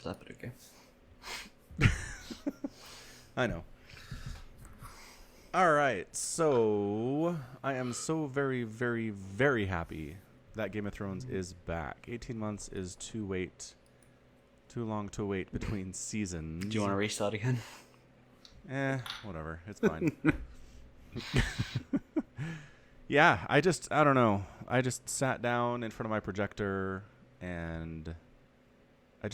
that, but okay. I know. All right, so I am so very, very, very happy that Game of Thrones is back. 18 months is too long to wait between seasons. Do you want to restart again? Whatever. It's fine. Yeah, I don't know. I just sat down in front of my projector and I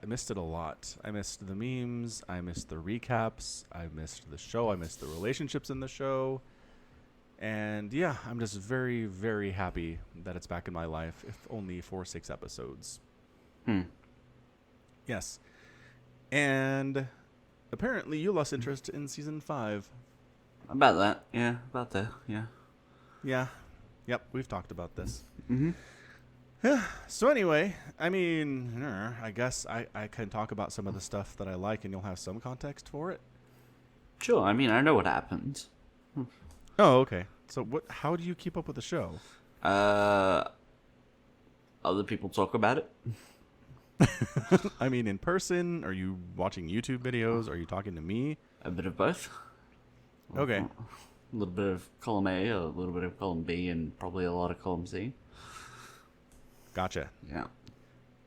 missed it a lot. I missed the memes. I missed the recaps. I missed the show. I missed the relationships in the show. And yeah, I'm just very, very happy that it's back in my life, if only for 6 episodes. Yes. And apparently you lost interest in season 5. About that, yeah. About that, yeah. Yeah. Yep, we've talked about this. Mm-hmm. Yeah. So anyway, I mean, I guess I can talk about some of the stuff that I like and you'll have some context for it. Sure, I mean, I know what happens. Oh, okay. So how do you keep up with the show? Other people talk about it. I mean, in person? Are you watching YouTube videos? Are you talking to me? A bit of both. Okay. A little bit of column A, a little bit of column B, and probably a lot of column C. Gotcha. Yeah.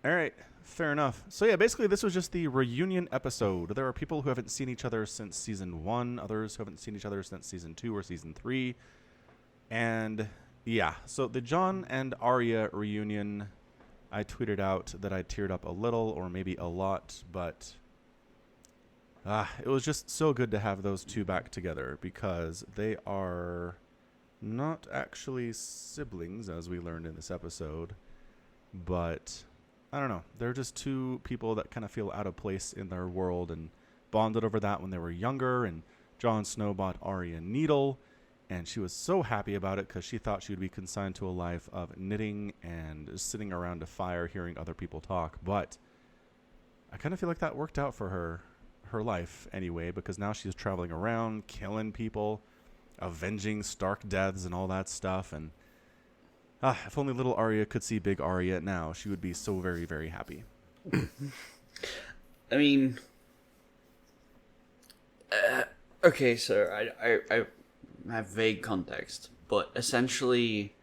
All right. Fair enough. So yeah, basically this was just the reunion episode. There are people who haven't seen each other since season 1, others who haven't seen each other since season 2 or season 3. And yeah, so the Jon and Arya reunion, I tweeted out that I teared up a little or maybe a lot, but it was just so good to have those two back together because they are not actually siblings, as we learned in this episode, but I don't know. They're just two people that kind of feel out of place in their world and bonded over that when they were younger. And Jon Snow bought Arya a needle, and she was so happy about it because she thought she would be consigned to a life of knitting and sitting around a fire hearing other people talk. But I kind of feel like that worked out for her life anyway, because now she's traveling around, killing people, avenging Stark deaths and all that stuff. And if only little Arya could see big Arya now, she would be so very, very happy. I mean, okay, so I have vague context, but essentially,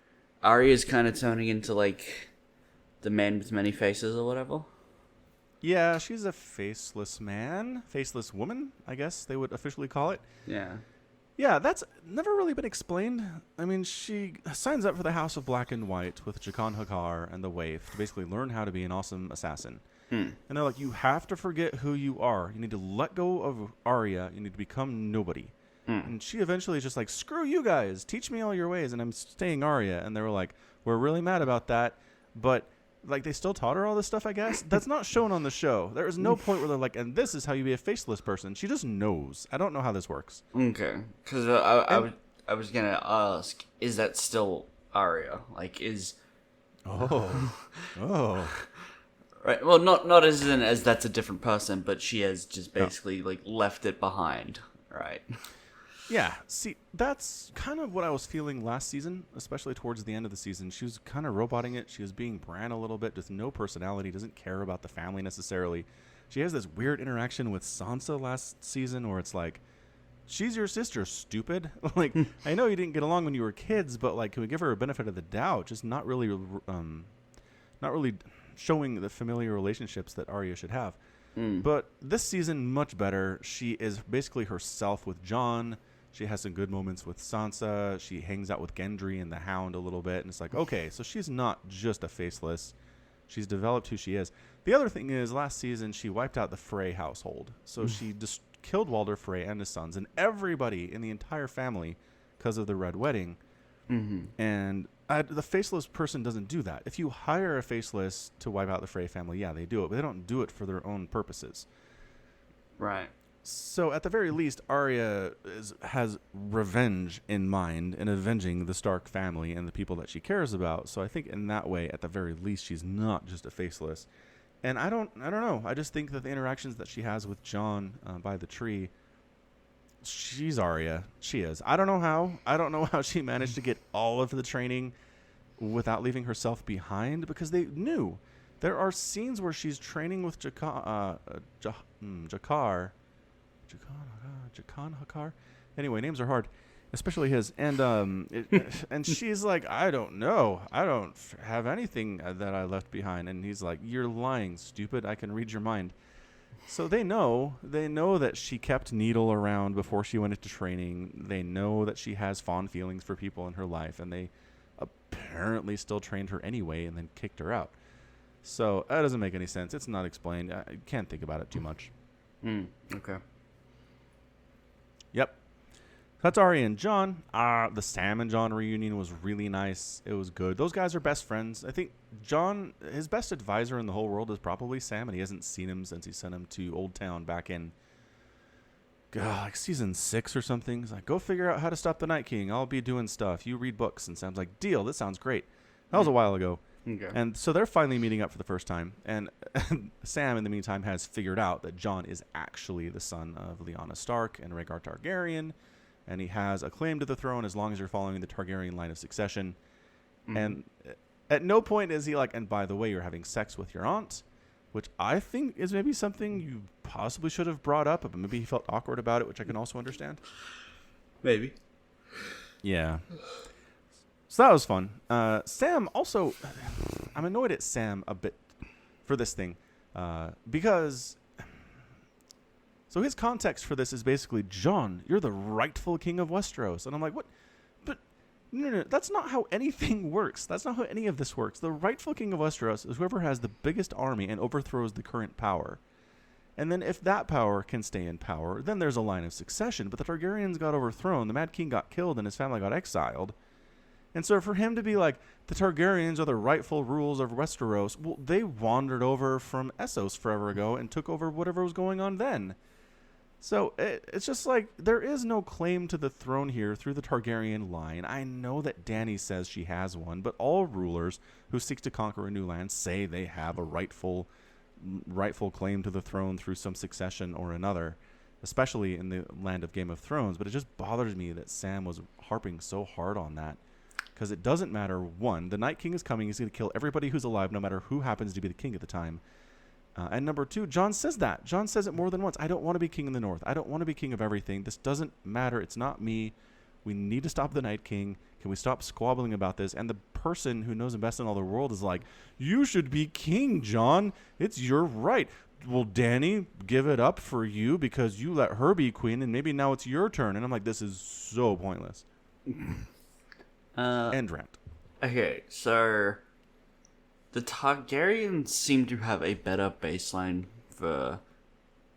Arya's kind of turning into like the man with many faces or whatever. Yeah, she's a faceless woman, I guess they would officially call it. Yeah. Yeah, that's never really been explained. I mean, she signs up for the House of Black and White with Jaqen H'ghar and the Waif to basically learn how to be an awesome assassin. And they're like, you have to forget who you are. You need to let go of Arya. You need to become nobody. And she eventually is just like, screw you guys. Teach me all your ways, and I'm staying Arya. And they were like, we're really mad about that. But like, they still taught her all this stuff, I guess. That's not shown on the show. There is no point where they're like, and this is how you be a faceless person. She just knows. I don't know how this works. Okay, because I was gonna ask, is that still Arya? Like, is Oh. right? Well, not as that's a different person, but she has just basically like left it behind, right? Yeah, see, that's kind of what I was feeling last season, especially towards the end of the season. She was kind of roboting it. She was being Bran a little bit, just no personality, doesn't care about the family necessarily. She has this weird interaction with Sansa last season where it's like, she's your sister, stupid. Like, I know you didn't get along when you were kids, but like, can we give her a benefit of the doubt? Just not really showing the familiar relationships that Arya should have. But this season, much better. She is basically herself with Jon. She has some good moments with Sansa. She hangs out with Gendry and the Hound a little bit. And it's like, okay, so she's not just a faceless. She's developed who she is. The other thing is, last season, she wiped out the Frey household. So she just killed Walder Frey and his sons and everybody in the entire family because of the Red Wedding. And the faceless person doesn't do that. If you hire a faceless to wipe out the Frey family, yeah, they do it. But they don't do it for their own purposes. Right. So at the very least, Arya has revenge in mind and avenging the Stark family and the people that she cares about. So I think in that way, at the very least, she's not just a faceless. And I don't know. I just think that the interactions that she has with Jon by the tree, she's Arya. She is. I don't know how. I don't know how she managed to get all of the training without leaving herself behind, because they knew. There are scenes where she's training with Jakar. Jakan Hakar? Anyway, names are hard, especially his. And and she's like, I don't know. I don't have anything that I left behind. And he's like, you're lying, stupid. I can read your mind. So they know that she kept Needle around before she went into training. They know that she has fond feelings for people in her life, and they apparently still trained her anyway and then kicked her out. So that doesn't make any sense. It's not explained. I can't think about it too much. Okay. Yep. That's Arya and Jon. The Sam and Jon reunion was really nice. It was good. Those guys are best friends. I think Jon, his best advisor in the whole world is probably Sam, and he hasn't seen him since he sent him to Old Town back in like season 6 or something. He's like, go figure out how to stop the Night King. I'll be doing stuff. You read books. And Sam's like, deal. This sounds great. That was a while ago. Okay. And so they're finally meeting up for the first time. And Sam, in the meantime, has figured out that Jon is actually the son of Lyanna Stark and Rhaegar Targaryen. And he has a claim to the throne as long as you're following the Targaryen line of succession. Mm-hmm. And at no point is he like, and by the way, you're having sex with your aunt, which I think is maybe something you possibly should have brought up, but maybe he felt awkward about it, which I can also understand. Maybe. Yeah. So that was fun. Sam also, I'm annoyed at Sam a bit for this thing, because, so his context for this is basically, Jon, you're the rightful king of Westeros. And I'm like, what? But no, that's not how anything works. That's not how any of this works. The rightful king of Westeros is whoever has the biggest army and overthrows the current power. And then if that power can stay in power, then there's a line of succession. But the Targaryens got overthrown, the Mad King got killed, and his family got exiled. And so for him to be like, the Targaryens are the rightful rulers of Westeros, well, they wandered over from Essos forever ago and took over whatever was going on then. So it's just like, there is no claim to the throne here through the Targaryen line. I know that Dany says she has one, but all rulers who seek to conquer a new land say they have a rightful claim to the throne through some succession or another, especially in the land of Game of Thrones. But it just bothers me that Sam was harping so hard on that, because it doesn't matter. One, the Night King is coming. He's going to kill everybody who's alive, no matter who happens to be the king at the time. And number two, Jon says that. Jon says it more than once. I don't want to be king in the north. I don't want to be king of everything. This doesn't matter. It's not me. We need to stop the Night King. Can we stop squabbling about this? And the person who knows him best in all the world is like, you should be king, Jon. It's your right. Will Dany give it up for you because you let her be queen, and maybe now it's your turn? And I'm like, this is so pointless. End rant. Okay, so the Targaryens seem to have a better baseline for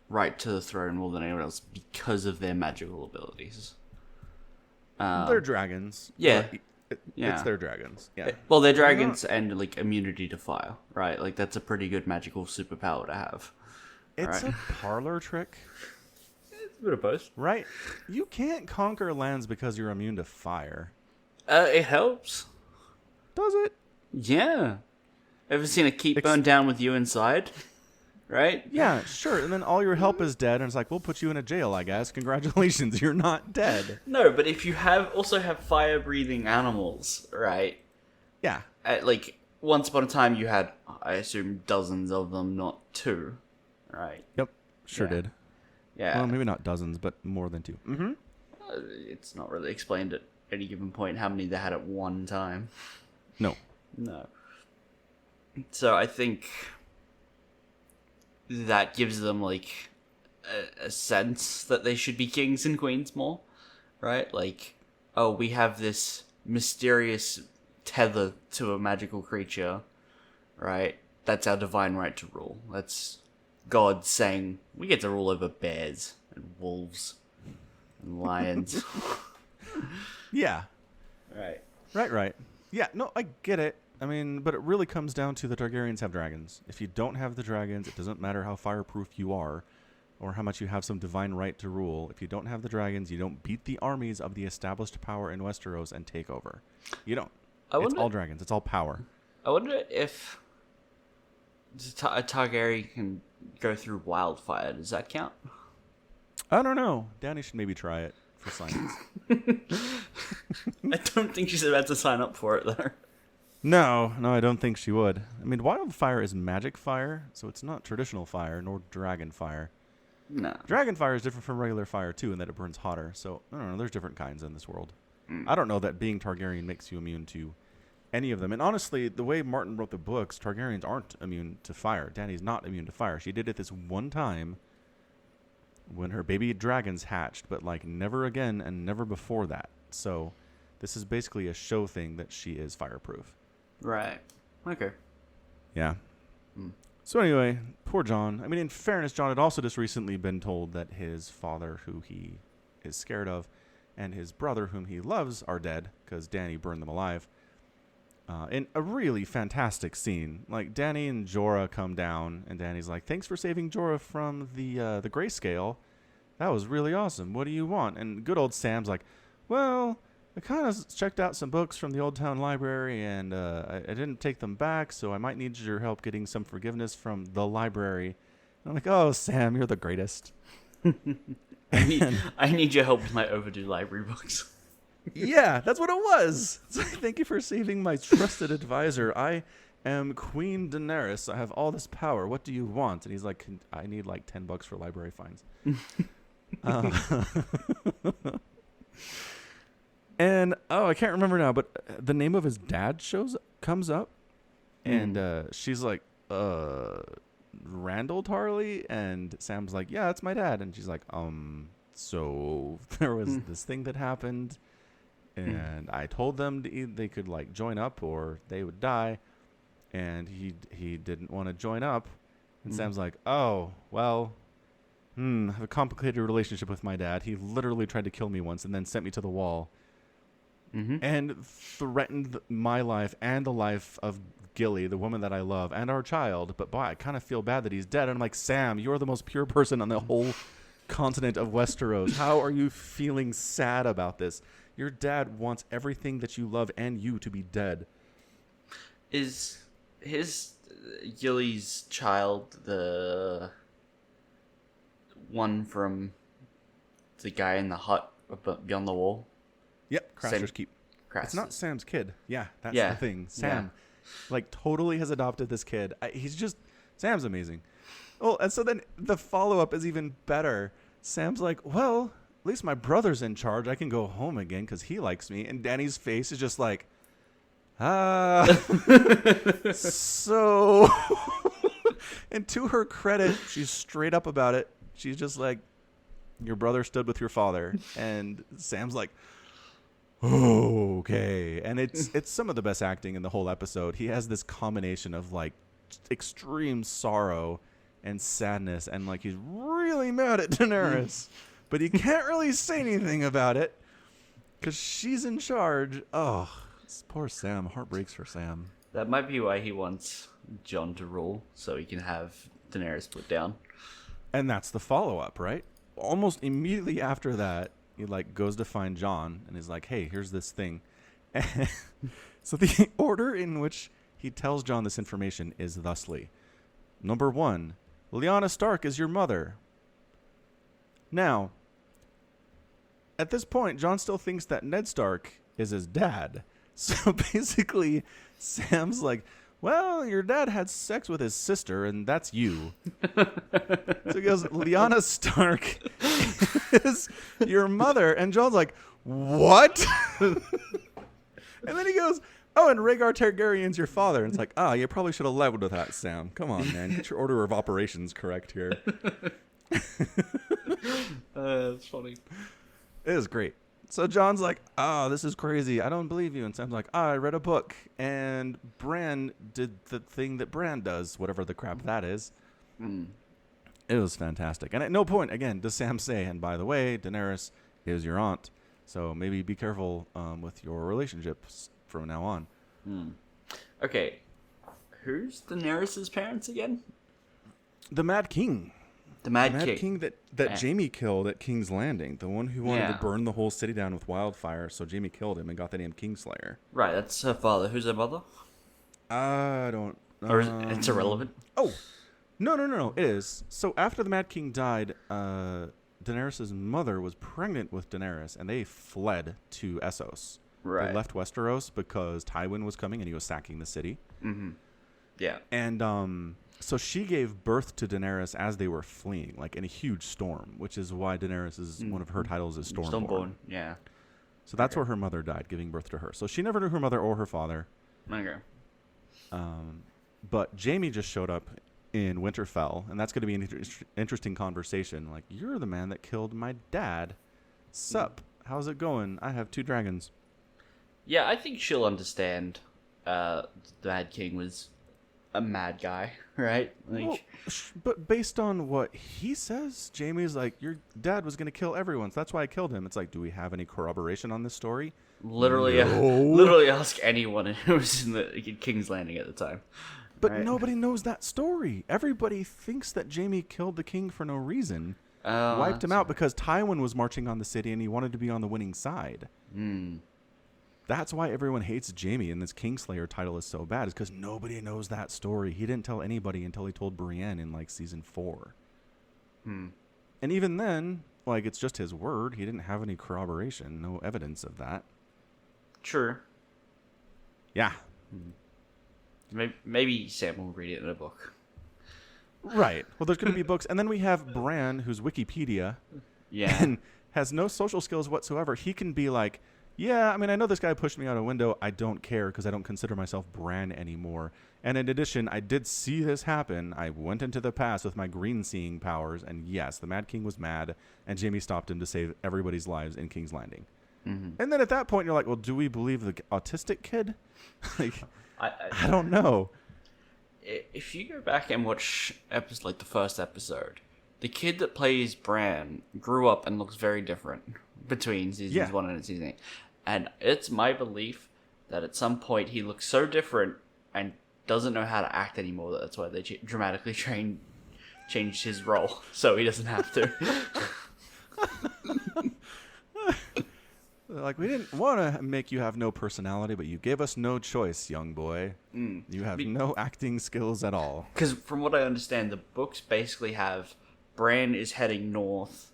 right to the throne more than anyone else because of their magical abilities. They're dragons. Yeah. It's their dragons. Yeah. Well, they're dragons and like immunity to fire, right? Like that's a pretty good magical superpower to have. It's right? a parlor trick. It's a bit of both. Right? You can't conquer lands because you're immune to fire. It helps. Does it? Yeah. Ever seen a keep burn down with you inside? Right? Yeah, sure. And then all your help is dead, and it's like, we'll put you in a jail, I guess. Congratulations, you're not dead. No, but if you also have fire-breathing animals, right? Yeah. Like, once upon a time you had, I assume, dozens of them, not two, right? Yep, sure did. Yeah. Well, maybe not dozens, but more than two. Mm-hmm. It's not really explained at any given point how many they had at one time. No. So I think that gives them like a sense that they should be kings and queens more, right? Like, oh, we have this mysterious tether to a magical creature, right? That's our divine right to rule. That's God saying we get to rule over bears and wolves and lions. Yeah. Right. Yeah, no, I get it. I mean, but it really comes down to the Targaryens have dragons. If you don't have the dragons, it doesn't matter how fireproof you are or how much you have some divine right to rule. If you don't have the dragons, you don't beat the armies of the established power in Westeros and take over. You don't. It's all dragons. It's all power. I wonder if a Targaryen can go through wildfire. Does that count? I don't know. Dany should maybe try it for science. I don't think she's about to sign up for it, though. No, I don't think she would. I mean, wildfire is magic fire, so it's not traditional fire nor dragon fire. No. Dragon fire is different from regular fire too, in that it burns hotter. So I don't know. There's different kinds in this world. Mm. I don't know that being Targaryen makes you immune to any of them. And honestly, the way Martin wrote the books, Targaryens aren't immune to fire. Dany's not immune to fire. She did it this one time when her baby dragons hatched, but like never again and never before that. So this is basically a show thing that she is fireproof. Right. Okay. Yeah. Mm. So anyway, poor Jon. I mean, in fairness, Jon had also just recently been told that his father, who he is scared of, and his brother, whom he loves, are dead because Dany burned them alive. In a really fantastic scene, like Dany and Jorah come down, and Dany's like, "Thanks for saving Jorah from the grayscale. That was really awesome. What do you want?" And good old Sam's like, "Well, I kind of checked out some books from the Old Town Library, and I didn't take them back, so I might need your help getting some forgiveness from the library." And I'm like, "Oh, Sam, you're the greatest." I need your help with my overdue library books. Yeah, that's what it was. It's like, "Thank you for saving my trusted advisor. I am Queen Daenerys. I have all this power. What do you want?" And he's like, "I need like $10 for library fines." And I can't remember now, but the name of his dad comes up, and she's like, "Randall Tarley," and Sam's like, "Yeah, that's my dad," and she's like, "So there was this thing that happened, and I told them they could like join up or they would die, and he didn't want to join up," and Sam's like, "Oh, well, I have a complicated relationship with my dad. He literally tried to kill me once and then sent me to the wall." And threatened my life and the life of Gilly, the woman that I love, and our child. But boy, I kind of feel bad that he's dead. And I'm like, "Sam, you're the most pure person on the whole continent of Westeros. How are you feeling sad about this? Your dad wants everything that you love and you to be dead." Is his Gilly's child the one from the guy in the hut beyond the wall? Yep, Craster's Keep. It's not Sam's kid. Yeah, that's the thing. Sam, like, totally has adopted this kid. Sam's amazing. Well, and so then the follow-up is even better. Sam's like, "Well, at least my brother's in charge. I can go home again because he likes me." And Dany's face is just like, so... And to her credit, she's straight up about it. She's just like, "Your brother stood with your father." And Sam's like, "Okay." And it's some of the best acting in the whole episode. He has this combination of like extreme sorrow and sadness, and like he's really mad at Daenerys, but he can't really say anything about it because she's in charge. Oh, poor Sam. Heart breaks for Sam. That might be why he wants Jon to rule, so he can have Daenerys put down. And that's the follow-up, right? Almost immediately after that, he like goes to find Jon and is like, "Hey, here's this thing." So the order in which he tells Jon this information is thusly: Number 1, Lyanna Stark is your mother. Now, at this point, Jon still thinks that Ned Stark is his dad. So basically, Sam's like, "Well, your dad had sex with his sister, and that's you." So he goes, "Lyanna Stark is your mother." And Jon's like, "What?" And then he goes, "Oh, and Rhaegar Targaryen's your father." And it's like, you probably should have led with that, Sam. Come on, man. Get your order of operations correct here. That's funny. It is great. So Jon's like, "This is crazy. I don't believe you." And Sam's like, "I read a book, and Bran did the thing that Bran does, whatever the crap that is." It was fantastic. And at no point, again, does Sam say, "And by the way, Daenerys is your aunt, so maybe be careful with your relationships from now on." Okay, who's Daenerys' parents again? The Mad King. The Mad King that Jaime killed at King's Landing. The one who wanted to burn the whole city down with wildfire, so Jaime killed him and got the name Kingslayer. Right, that's her father. Who's her mother? I don't... Or it's irrelevant? Oh, no. It is. So after the Mad King died, Daenerys' mother was pregnant with Daenerys, and they fled to Essos. Right. They left Westeros because Tywin was coming and he was sacking the city. Mm-hmm. Yeah. And so she gave birth to Daenerys as they were fleeing, like in a huge storm, which is why Daenerys is one of her titles is Stormborn. Yeah. So that's where her mother died, giving birth to her. So she never knew her mother or her father. Okay. But Jaime just showed up in Winterfell, and that's going to be an interesting conversation. Like, you're the man that killed my dad. Sup? How's it going? I have 2 dragons. Yeah, I think she'll understand. The Mad King was a mad guy, right? Like, Well, but based on what he says, Jaime's like, your dad was going to kill everyone, so that's why I killed him. It's like, do we have any corroboration on this story? literally, No. literally ask anyone who was in the King's Landing at the time. But Right. nobody knows that story. Everybody thinks that Jaime killed the king for no reason. Wiped him out because Tywin was marching on the city and he wanted to be on the winning side. That's why everyone hates Jaime and this Kingslayer title is so bad, is because nobody knows that story. He didn't tell anybody until he told Brienne in like season 4. And even then, like, it's just his word. He didn't have any corroboration, no evidence of that. True. Yeah. Maybe Sam will read it in a book. Right. Well, there's going to be books. And then we have Bran, who's Wikipedia, Yeah. and has no social skills whatsoever. He can be like, yeah, I mean, I know this guy pushed me out a window. I don't care because I don't consider myself Bran anymore. And in addition, I did see this happen. I went into the past with my green seeing powers. And yes, the Mad King was mad. And Jaime stopped him to save everybody's lives in King's Landing. And then at that point, you're like, well, do we believe the autistic kid? Like, I don't know. If you go back and watch like the first episode, the kid that plays Bran grew up and looks very different between seasons 1 and season 8. And it's my belief that at some point he looks so different and doesn't know how to act anymore that that's why they dramatically changed his role so he doesn't have to. Like, we didn't want to make you have no personality, but you gave us no choice, young boy. You have no acting skills at all. Because from what I understand, the books basically have Bran is heading north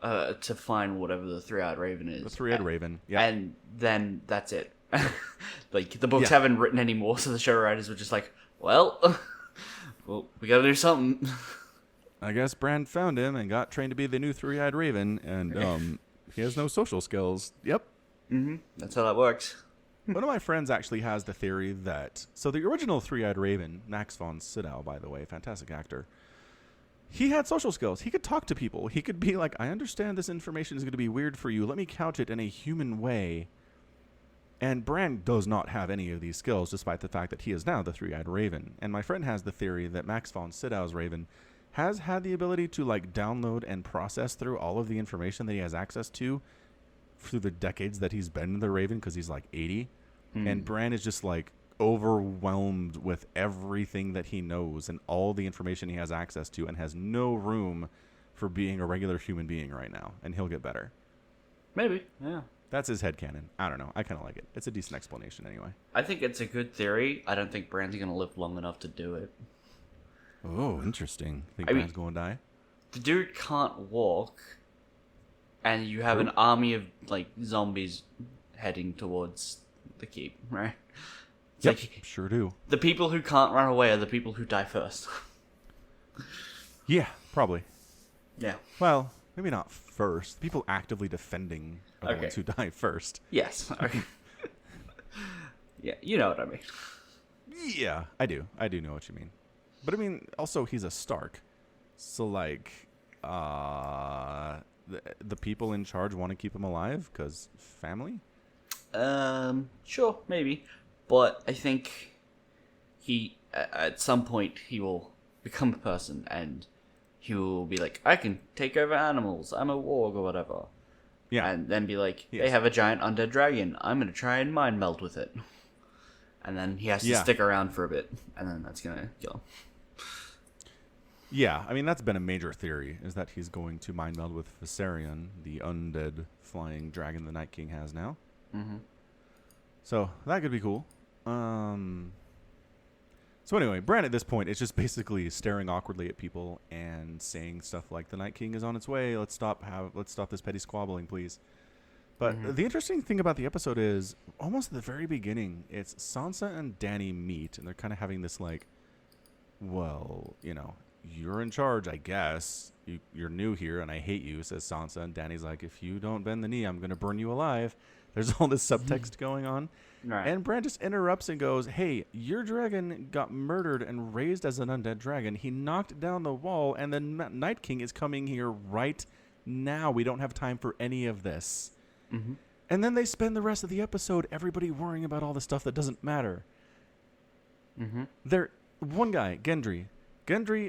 to find whatever the Three-Eyed Raven is. The Three-Eyed Raven, yeah. And then that's it. Like, the books haven't written anymore, so the show writers were just like, well, we gotta do something. I guess Bran found him and got trained to be the new Three-Eyed Raven, and he has no social skills. Yep. That's how that works. One of my friends actually has the theory that... So the original Three-Eyed Raven, Max von Sydow, by the way, fantastic actor, he had social skills. He could talk to people. He could be like, I understand this information is going to be weird for you. Let me couch it in a human way. And Bran does not have any of these skills, despite the fact that he is now the Three-Eyed Raven. And my friend has the theory that Max von Sydow's Raven has had the ability to, like, download and process through all of the information that he has access to through the decades that he's been the Raven, because he's like 80. And Bran is just like overwhelmed with everything that he knows and all the information he has access to, and has no room for being a regular human being right now. And he'll get better. Maybe, yeah. That's his headcanon. I don't know. I kind of like it. It's a decent explanation anyway. I think it's a good theory. I don't think Bran's gonna live long enough to do it. Oh, interesting. Think I mean- Bran's going to die? The dude can't walk, and you have an army of, like, zombies heading towards the keep, right? It's Yep, like, sure do. the people who can't run away are the people who die first. Yeah, probably. Yeah. Well, maybe not first. People actively defending are the Okay. ones who die first. Yes. Okay. Yeah, you know what I mean. Yeah, I do. I do know what you mean. But I mean, also he's a Stark. So like, the people in charge want to keep him alive because family? Sure, maybe. But I think at some point, he will become a person and he will be like, I can take over animals. I'm a warg or whatever. Yeah. And then be like, Yes. they have a giant undead dragon. I'm going to try and mind meld with it. And then he has to Yeah. stick around for a bit. And then that's going to kill him. Yeah, I mean, that's been a major theory, is that he's going to mind meld with Viserion, the undead flying dragon the Night King has now. So that could be cool. So anyway, Bran at this point is just basically staring awkwardly at people and saying stuff like, "The Night King is on its way. Let's stop this petty squabbling, please." But the interesting thing about the episode is almost at the very beginning, it's Sansa and Dany meet, and they're kind of having this like, well, you're in charge, I guess. You're new here, and I hate you, says Sansa. And Dany's like, if you don't bend the knee, I'm going to burn you alive. There's all this subtext going on. Right. And Bran just interrupts and goes, hey, your dragon got murdered and raised as an undead dragon. He knocked down the wall, and the Night King is coming here right now. We don't have time for any of this. Mm-hmm. And then they spend the rest of the episode, everybody worrying about all the stuff that doesn't matter. Mm-hmm. One guy, Gendry,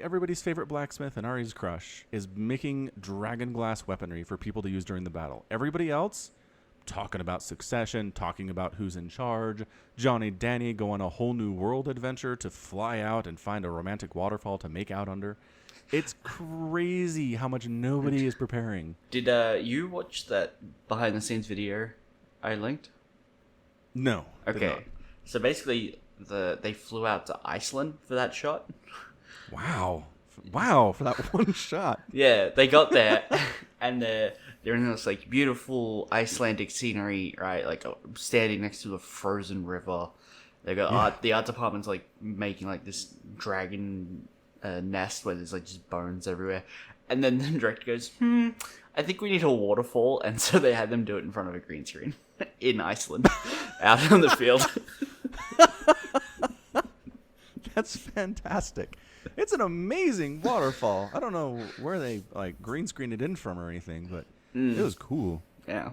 everybody's favorite blacksmith and Arya's crush, is making dragon glass weaponry for people to use during the battle. Everybody else, talking about succession, talking about who's in charge. Dany go on a whole new world adventure to fly out and find a romantic waterfall to make out under. It's crazy how much nobody is preparing. Did you watch that behind the scenes video I linked? No. Okay. So basically, they flew out to Iceland for that shot. Wow, for that one shot. Yeah, they got there, and they're in this like beautiful Icelandic scenery, right? Like standing next to a frozen river. They got the art department's like making like this dragon nest where there's like just bones everywhere, and then the director goes, I think we need a waterfall, and so they had them do it in front of a green screen in Iceland, out on the field. That's fantastic. It's an amazing waterfall. I don't know where they like green screened it in from or anything, but it was cool. Yeah.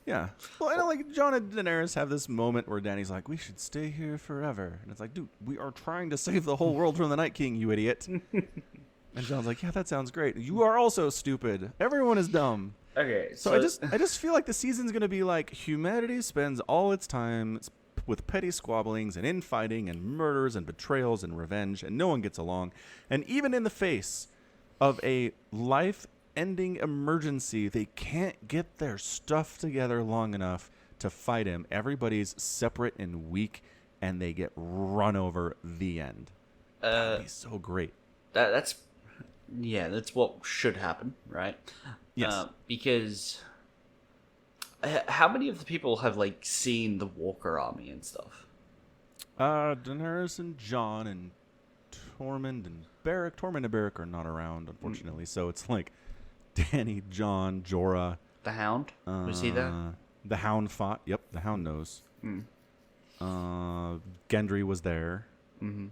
Yeah. Well, and like Jon and Daenerys have this moment where Dany's like, we should stay here forever. And it's like, dude, we are trying to save the whole world from the Night King, you idiot. And Jon's like, yeah, that sounds great. You are also stupid. Everyone is dumb. Okay. So I just feel like the season's going to be like humanity spends all its time with petty squabblings and infighting and murders and betrayals and revenge, and no one gets along. And even in the face of a life-ending emergency, they can't get their stuff together long enough to fight him. Everybody's separate and weak, and they get run over. The end. That'd be so great. That's what should happen, right? Yes. Because how many of the people have like seen the Walker Army and stuff? Daenerys and Jon and Tormund and Beric. Tormund and Beric are not around, unfortunately. So it's like Dany, Jon, Jorah. The Hound? Was he there? The Hound fought. Yep, the Hound knows. Gendry was there. Mm-hmm.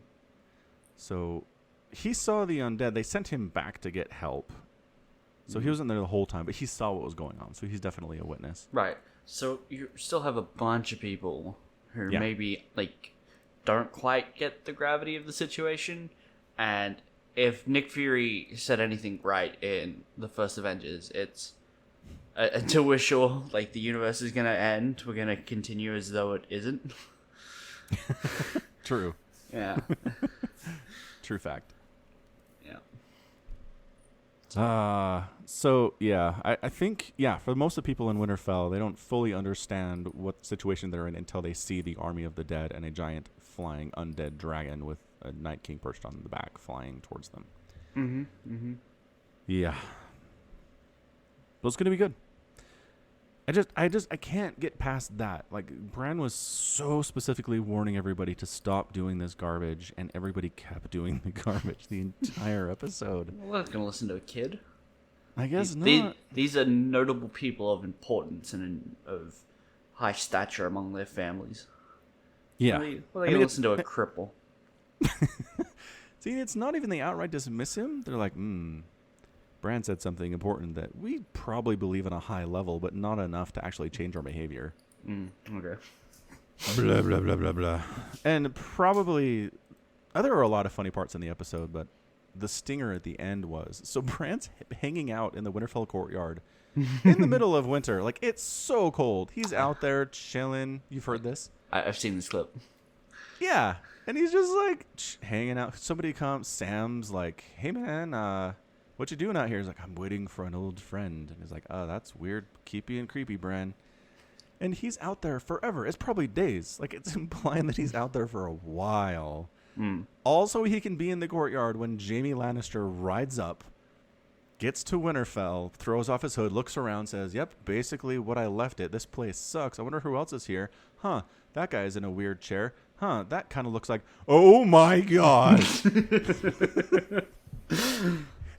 So he saw the undead. They sent him back to get help. So he wasn't there the whole time, but he saw what was going on. So he's definitely a witness. Right. So you still have a bunch of people who maybe like don't quite get the gravity of the situation. And if Nick Fury said anything right in the first Avengers, it's until we're sure like the universe is gonna end, we're gonna continue as though it isn't. True. Yeah. True fact. Yeah. So yeah, I think, for most of the people in Winterfell, they don't fully understand what situation they're in until they see the army of the dead and a giant flying undead dragon with a Night King perched on the back flying towards them. Mm-hmm. Mm-hmm. Yeah. But it's going to be good. I can't get past that. Like, Bran was so specifically warning everybody to stop doing this garbage, and everybody kept doing the garbage the entire episode. We're not going to listen to a kid. I guess not. These are notable people of importance and of high stature among their families. Yeah. What are they going to listen to a cripple? See, it's not even they outright dismiss him. They're like, Bran said something important that we probably believe on a high level, but not enough to actually change our behavior. Okay. Blah, blah, blah, blah, blah. And probably, there are a lot of funny parts in the episode, but the stinger at the end was, so Bran's hanging out in the Winterfell courtyard in the middle of winter. Like, it's so cold. He's out there chilling. You've heard this? I've seen this clip. Yeah. And he's just like hanging out. Somebody comes, Sam's like, hey man, what you doing out here? He's like, I'm waiting for an old friend. And he's like, oh, that's weird, keepy and creepy, Bran. And he's out there forever. It's probably days. Like, it's implying that he's out there for a while. Also, he can be in the courtyard when Jaime Lannister rides up gets to Winterfell, throws off his hood, looks around, says, yep, basically what I left it. This place sucks. I wonder who else is here. Huh, that guy's in a weird chair. Huh, that kind of looks like, oh my God.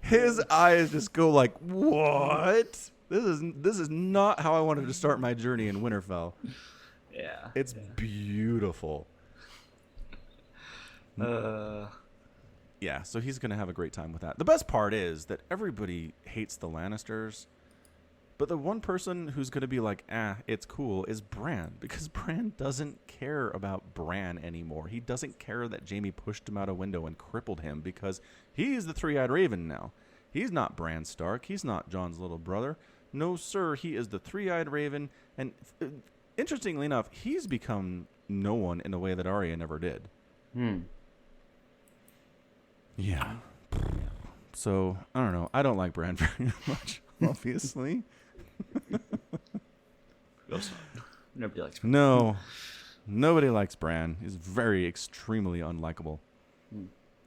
His eyes just go like, what? This is not how I wanted to start my journey in Winterfell. Yeah. It's beautiful. Yeah, so he's going to have a great time with that. The best part is that everybody hates the Lannisters, but the one person who's going to be like, it's cool, is Bran, because Bran doesn't care about Bran anymore. He doesn't care that Jaime pushed him out a window and crippled him, because he's the Three-Eyed Raven now. He's not Bran Stark. He's not Jon's little brother. No, sir, he is the Three-Eyed Raven, and interestingly enough, he's become no one in a way that Arya never did. Yeah. So, I don't know. I don't like Bran very much, obviously. Nobody likes Bran. No. Nobody likes Bran. He's very, extremely unlikable.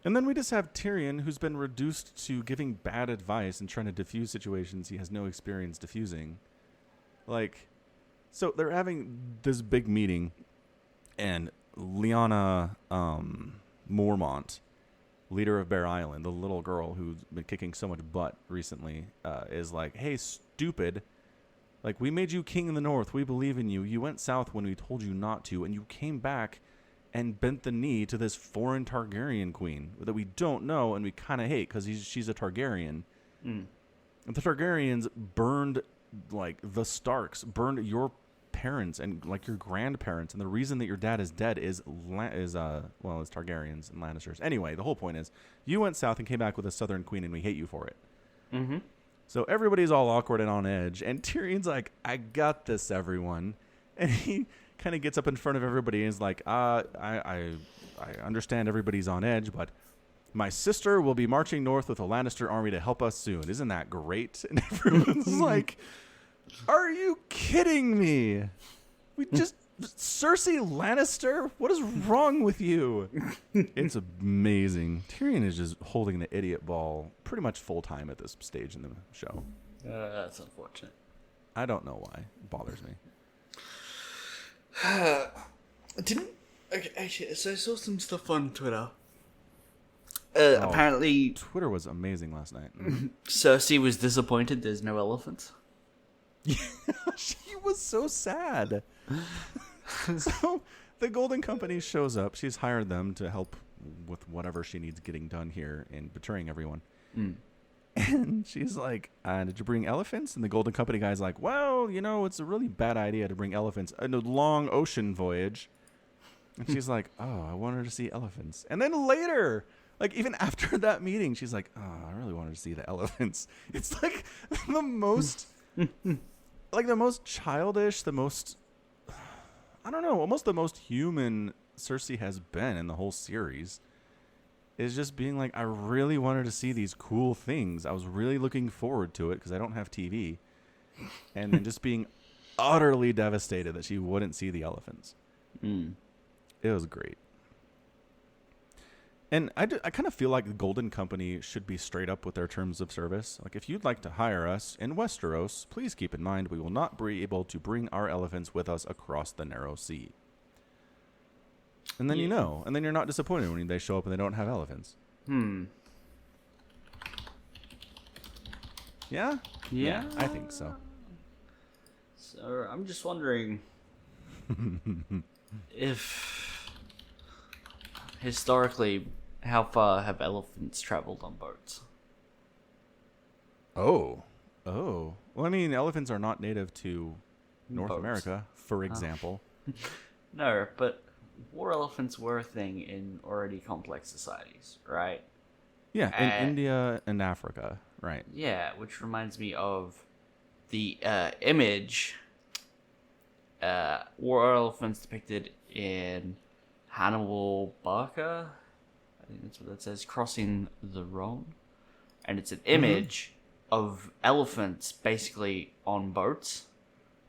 And then we just have Tyrion, who's been reduced to giving bad advice and trying to diffuse situations he has no experience diffusing. Like, so they're having this big meeting, and Lyanna Mormont, leader of Bear Island, the little girl who's been kicking so much butt recently, is like, hey, stupid. Like, we made you king in the north. We believe in you. You went south when we told you not to, and you came back and bent the knee to this foreign Targaryen queen that we don't know and we kind of hate because she's a Targaryen. And the Targaryens burned, like, the Starks, burned your parents and, like, your grandparents. And the reason that your dad is dead is Targaryens and Lannisters. Anyway, the whole point is you went south and came back with a southern queen and we hate you for it. So everybody's all awkward and on edge. And Tyrion's like, I got this, everyone. And he kind of gets up in front of everybody and is like, I understand everybody's on edge, but my sister will be marching north with a Lannister army to help us soon. Isn't that great? And everyone's like, are you kidding me? We just Cersei Lannister? What is wrong with you? It's amazing. Tyrion is just holding the idiot ball pretty much full time at this stage in the show. That's unfortunate. I don't know why. It bothers me. Actually, so I saw some stuff on Twitter. Apparently, Twitter was amazing last night. Cersei was disappointed there's no elephants. She was so sad. So the Golden Company shows up. She's hired them to help with whatever she needs getting done here in betraying everyone. And she's like, did you bring elephants? And the Golden Company guy's like, well, it's a really bad idea to bring elephants in a long ocean voyage. And she's like, oh, I wanted to see elephants. And then later, like even after that meeting, she's like, oh, I really wanted to see the elephants. It's like the most, like the most childish, the most, I don't know, almost the most human Cersei has been in the whole series. Is just being like, I really wanted to see these cool things. I was really looking forward to it because I don't have TV. And then just being utterly devastated that she wouldn't see the elephants. It was great. And I kind of feel like the Golden Company should be straight up with their terms of service. Like, if you'd like to hire us in Westeros, please keep in mind we will not be able to bring our elephants with us across the narrow sea. And then and then you're not disappointed when they show up and they don't have elephants. Yeah? Yeah, I think so. So I'm just wondering if historically, how far have elephants traveled on boats? Oh. Well, I mean, elephants are not native to North Boats. America, for example. No, but war elephants were a thing in already complex societies, right? Yeah, in India and Africa, right. Yeah, which reminds me of the image war elephants depicted in Hannibal Barca. I think that's what that says, Crossing the Rhone. And it's an image of elephants basically on boats.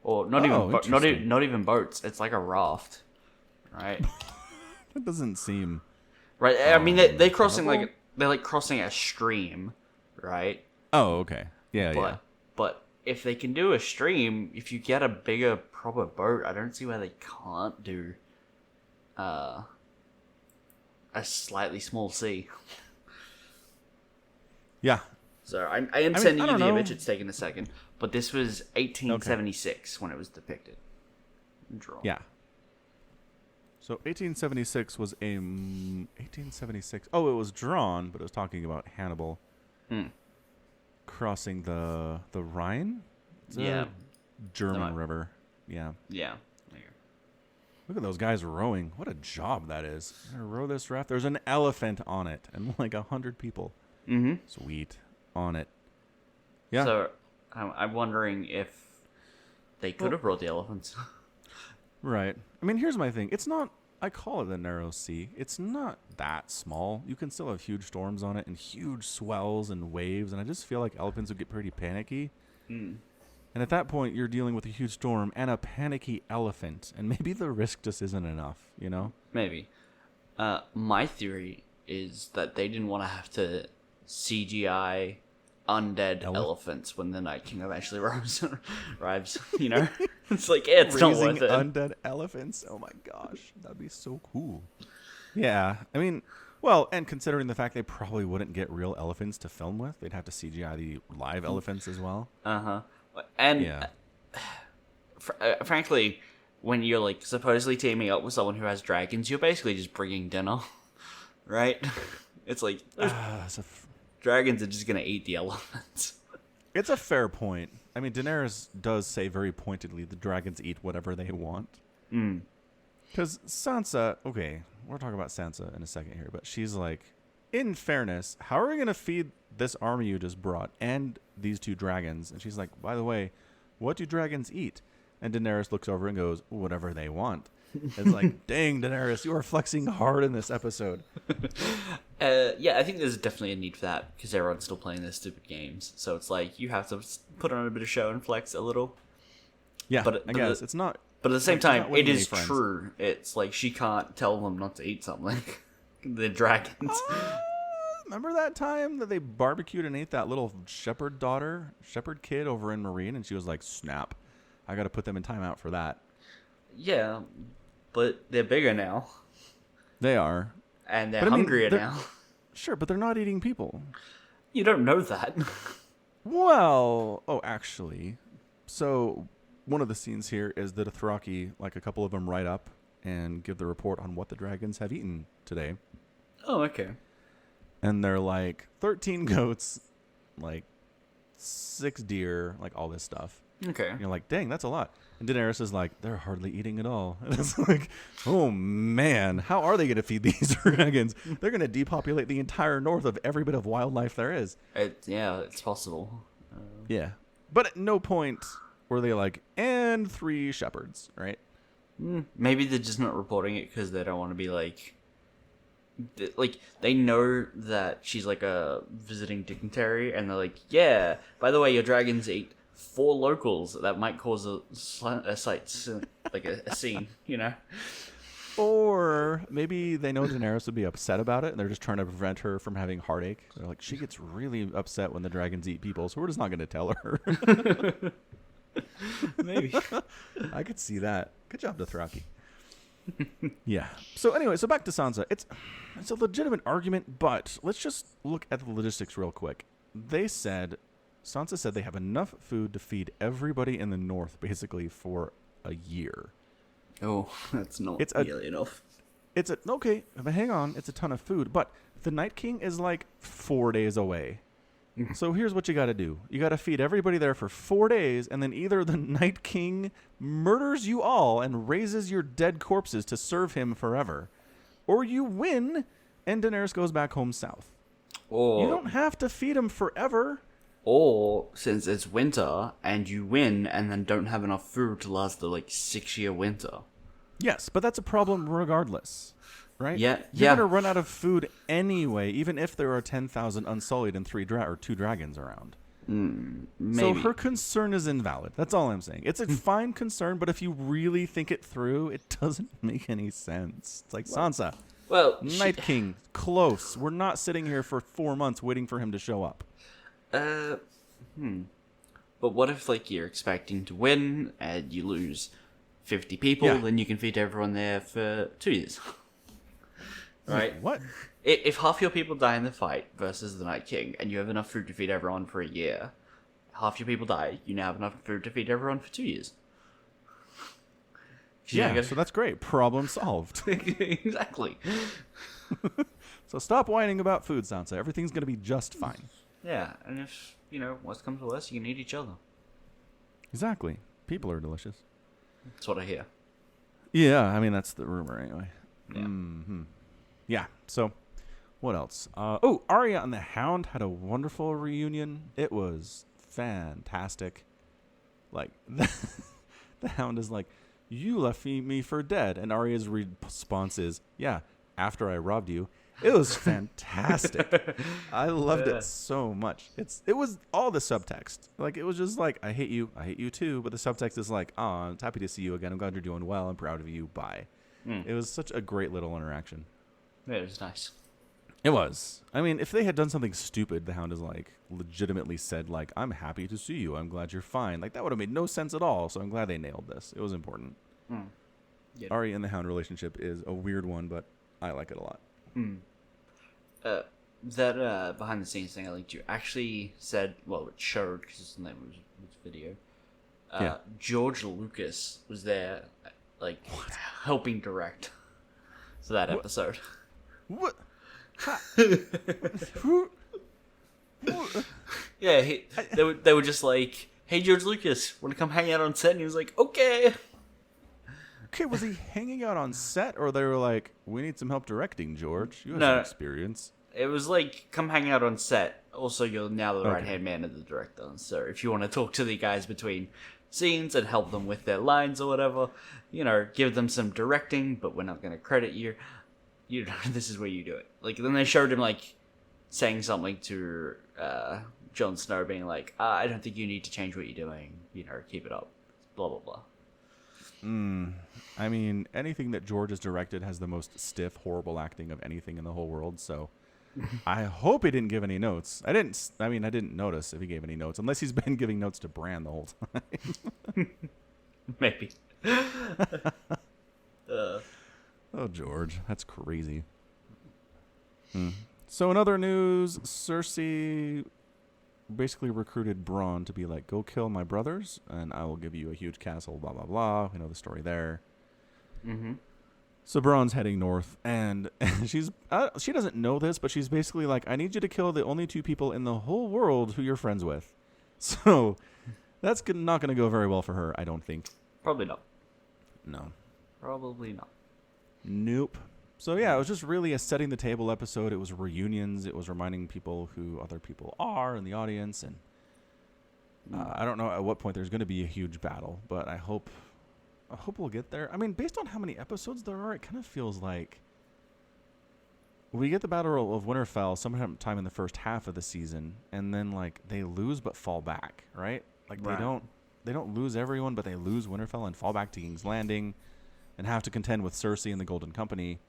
Or not even boats. It's like a raft. Right? That doesn't seem right. I mean they're crossing they're like crossing a stream, right? Oh, okay. Yeah, yeah. But if they can do a stream, if you get a bigger proper boat, I don't see why they can't do a slightly small sea. Yeah. So I am sending you the image. It's taking a second, but this was 1876 when it was depicted. Drawn. Yeah. So 1876 was 1876. Oh, it was drawn, but it was talking about Hannibal crossing the Rhine. It's a German river. Yeah. Yeah. Look at those guys rowing. What a job that is. They're gonna row this raft. There's an elephant on it and like 100 people. Mm-hmm. Sweet. On it. Yeah. So I'm wondering if they could have brought the elephants. Right. I mean, here's my thing. It's not, I call it the narrow sea. It's not that small. You can still have huge storms on it and huge swells and waves. And I just feel like elephants would get pretty panicky. Mm. And at that point, you're dealing with a huge storm and a panicky elephant. And maybe the risk just isn't enough, you know? Maybe. My theory is that they didn't want to have to CGI undead elephants when the Night King eventually arrives. You know, it's like it's not worth it. Undead elephants. Oh my gosh, that'd be so cool. Yeah, I mean, well, and considering the fact they probably wouldn't get real elephants to film with, they'd have to CGI the live elephants as well. And frankly, when you're like supposedly teaming up with someone who has dragons, you're basically just bringing dinner, right? It's like dragons are just gonna eat the elephants. It's a fair point. I mean, Daenerys does say very pointedly the dragons eat whatever they want. Because Sansa, okay, we're talking about Sansa in a second here, but she's like, in fairness, how are we going to feed this army you just brought and these two dragons? And she's like, by the way, what do dragons eat? And Daenerys looks over and goes, whatever they want. It's like, dang, Daenerys, you are flexing hard in this episode. Yeah, I think there's definitely a need for that because everyone's still playing their stupid games. So it's like you have to put on a bit of show and flex a little. Yeah, but I guess it's not. But at the same time, it is true. It's like she can't tell them not to eat something. The dragons. Remember that time that they barbecued and ate that little shepherd kid over in Marine, and she was like, "Snap! I got to put them in timeout for that." Yeah, but they're bigger now. They are. And they're hungrier now. Sure, but they're not eating people. You don't know that. Well, actually. So, one of the scenes here is the Dothraki, like a couple of them write up and give the report on what the dragons have eaten today. Oh, okay. And they're like 13 goats, like 6 deer, like all this stuff. Okay. And you're like, dang, that's a lot. And Daenerys is like, they're hardly eating at all. And it's like, oh man, how are they going to feed these dragons? They're going to depopulate the entire north of every bit of wildlife there is. It's possible. Yeah. But at no point were they like, and 3 shepherds, right? Maybe they're just not reporting it because they don't want to be like they know that she's like a visiting dignitary, and they're like, yeah, by the way, your dragons eat 4 locals. That might cause a sight, like a scene, you know? Or maybe they know Daenerys would be upset about it, and they're just trying to prevent her from having heartache. They're like, she gets really upset when the dragons eat people, so we're just not going to tell her. Maybe. I could see that. Good job, Dothraki. Yeah. So anyway, so back to Sansa. It's a legitimate argument, but let's just look at the logistics real quick. Sansa said they have enough food to feed everybody in the north, basically, for a year. Oh, that's not really enough. Okay, but hang on. It's a ton of food, but the Night King is like 4 days away. So here's what you got to do. You got to feed everybody there for 4 days, and then either the Night King murders you all and raises your dead corpses to serve him forever, or you win and Daenerys goes back home south. You don't have to feed him forever. Or, since it's winter, and you win, and then don't have enough food to last the, 6-year winter. Yes, but that's a problem regardless, right? Yeah, You're going to run out of food anyway, even if there are 10,000 Unsullied and 2 dragons around. Maybe. So her concern is invalid. That's all I'm saying. It's a fine concern, but if you really think it through, it doesn't make any sense. It's like, Sansa, well, Night King, close. We're not sitting here for 4 months waiting for him to show up. Uh, But what if, like, you're expecting to win and you lose 50 people, Yeah. then you can feed everyone there for 2 years. Right? What? If half your people die in the fight versus the Night King, and you have enough food to feed everyone for a year, half your people die, you now have enough food to feed everyone for 2 years. 'Cause you Yeah, don't so that's great. Problem solved. exactly. So stop whining about food, Sansa. Everything's going to be just fine. Yeah, and if, worst comes to worst, you can eat each other. Exactly. People are delicious. That's what I hear. Yeah, I mean, that's the rumor anyway. Yeah. Yeah, so what else? Arya and the Hound had a wonderful reunion. It was fantastic. Like, the Hound is like, you left me for dead. And Arya's response is, yeah, after I robbed you. It was fantastic. I loved it so much. It was all the subtext. Like, it was just like, I hate you too. But the subtext is like, oh, I'm happy to see you again. I'm glad you're doing well. I'm proud of you. Bye. It was such a great little interaction. Yeah, it was nice. It was. I mean, if they had done something stupid, the Hound is like, legitimately said, like, I'm happy to see you. I'm glad you're fine. Like, that would have made no sense at all. So I'm glad they nailed this. It was important. Yeah. Arya and the Hound relationship is a weird one, but I like it a lot. That behind the scenes thing I linked you actually said, well, it showed because it's the name of his video. Yeah. George Lucas was there, like, helping direct for that episode. What? Yeah, they were just like, "Hey, George Lucas, want to come hang out on set?" And he was like, "Okay." Okay, was he hanging out on set, or they were like, we need some help directing, George? You have No. some experience. It was like, come hang out on set. Also, you're now the Okay. right-hand man of the director. So if you want to talk to the guys between scenes and help them with their lines or whatever, give them some directing, but we're not going to credit you. This is where you do it. Like, then they showed him, like, saying something to Jon Snow, being like, I don't think you need to change what you're doing. Keep it up. Blah, blah, blah. I mean, anything that George has directed has the most stiff, horrible acting of anything in the whole world, so I hope he didn't give any notes. I didn't notice if he gave any notes, unless he's been giving notes to Bran the whole time. Maybe. Oh, George, that's crazy. So in other news, Cersei basically recruited Bronn to be like, go kill my brothers, and I will give you a huge castle, blah, blah, blah. We know the story there. Mm-hmm. So Bronn's heading north, and she doesn't know this, but she's basically like, I need you to kill the only two people in the whole world who you're friends with. So that's not going to go very well for her, I don't think. Probably not. No. Probably not. Nope. So yeah, it was just really a setting the table episode. It was reunions. It was reminding people who other people are in the audience, and I don't know at what point there's going to be a huge battle, but I hope we'll get there. I mean, based on how many episodes there are, it kind of feels like we get the Battle of Winterfell sometime in the first half of the season, and then like they lose but fall back, right? Like Right. they don't lose everyone, but they lose Winterfell and fall back to King's Landing, and have to contend with Cersei and the Golden Company.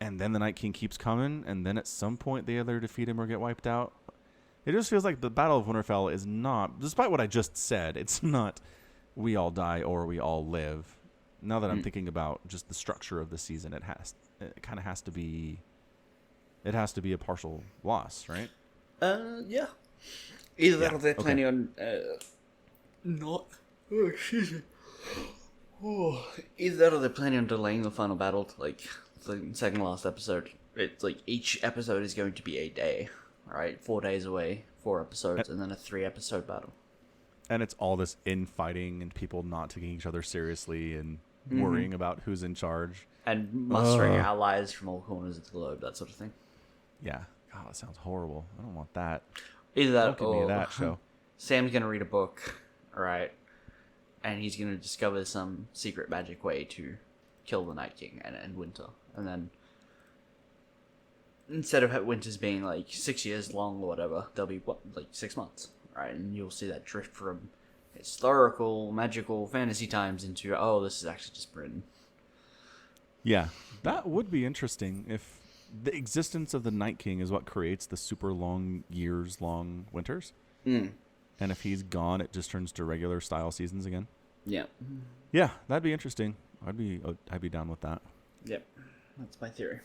And then the Night King keeps coming, and then at some point they either defeat him or get wiped out. It just feels like the Battle of Winterfell is not, despite what I just said, it's not we all die or we all live. Now that I'm thinking about just the structure of the season, it kind of has to be a partial loss, right? Yeah. Either that Yeah, or they're okay. planning on not. Oh, excuse me. Oh. Either that or they're planning on delaying the final battle to like the second last episode. It's like each episode is going to be a day, right? 4 days away, 4 episodes, and then a 3-episode battle. And it's all this infighting and people not taking each other seriously and worrying about who's in charge. And mustering allies from all corners of the globe, that sort of thing. Yeah. God, that sounds horrible. I don't want that. Either that Don't give me or that show. Sam's gonna read a book, right? And he's gonna discover some secret magic way to kill the Night King and end Winter. And then instead of Winter's being like 6 years long or whatever, they'll be like 6 months, right? And you'll see that drift from historical, magical, fantasy times into this is actually just Britain. Yeah, that would be interesting if the existence of the Night King is what creates the super long years-long winters. Mm. And if he's gone, it just turns to regular style seasons again. Yeah. Yeah, that'd be interesting. I'd be down with that. Yep. That's my theory.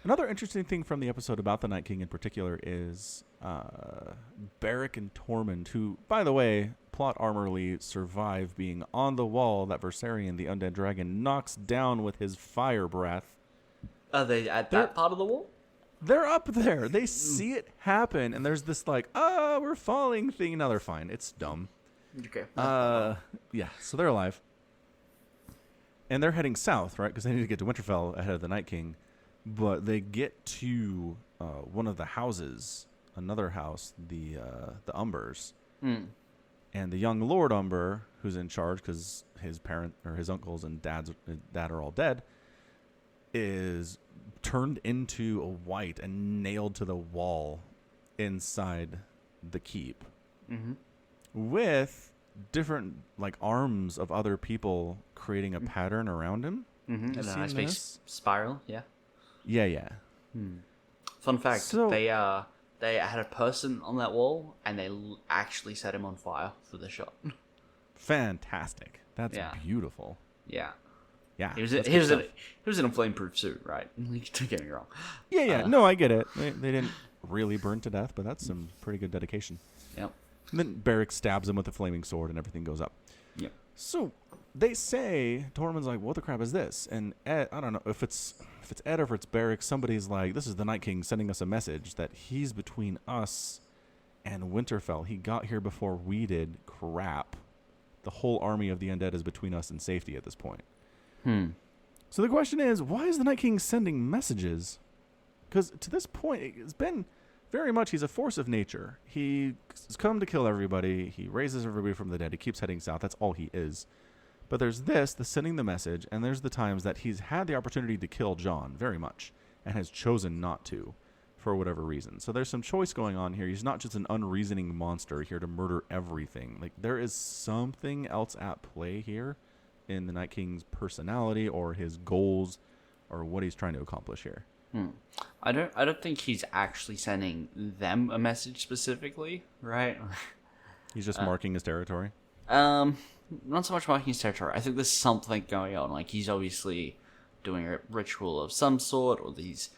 Another interesting thing from the episode about the Night King in particular is Beric and Tormund, who, by the way, plot armorly survive being on the wall that Viserion, the undead dragon, knocks down with his fire breath. Are they at that part of the wall? They're up there. They see it happen, and there's this like, we're falling thing. No, they're fine. It's dumb. Okay. Yeah, so they're alive. And they're heading south, right? Because they need to get to Winterfell ahead of the Night King. But they get to one of the houses, another house, the Umbers. Mm. And the young Lord Umber, who's in charge because his parent or his uncles and dad are all dead, is turned into a white and nailed to the wall inside the keep. Mm-hmm. With different like arms of other people creating a pattern around him. Mm-hmm. And a nice big spiral, yeah. Yeah. Fun fact, So- they had a person on that wall, and they actually set him on fire for the shot. Fantastic. That's Yeah. beautiful. Yeah. Yeah. He was that's he good was, stuff. he was in a flame-proof suit, right? Don't get me wrong. Yeah. No, I get it. They didn't really burn to death, but that's some pretty good dedication. Yep. And then Beric stabs him with a flaming sword and everything goes up. Yep. So they say, Tormund's like, what the crap is this? And Ed, I don't know if it's Ed or if it's Beric, somebody's like, this is the Night King sending us a message that he's between us and Winterfell. He got here before we did. Crap. The whole army of the undead is between us and safety at this point. So the question is, why is the Night King sending messages? Because to this point, it's been very much he's a force of nature. He's come to kill everybody. He raises everybody from the dead. He keeps heading south. That's all he is. But there's this, the sending the message, and there's the times that he's had the opportunity to kill Jon very much and has chosen not to for whatever reason. So there's some choice going on here. He's not just an unreasoning monster here to murder everything. Like there is something else at play here in the Night King's personality or his goals or what he's trying to accomplish here. I don't think he's actually sending them a message specifically, right? He's just marking his territory. Not so much marking his territory. I think there's something going on. Like he's obviously doing a ritual of some sort, or these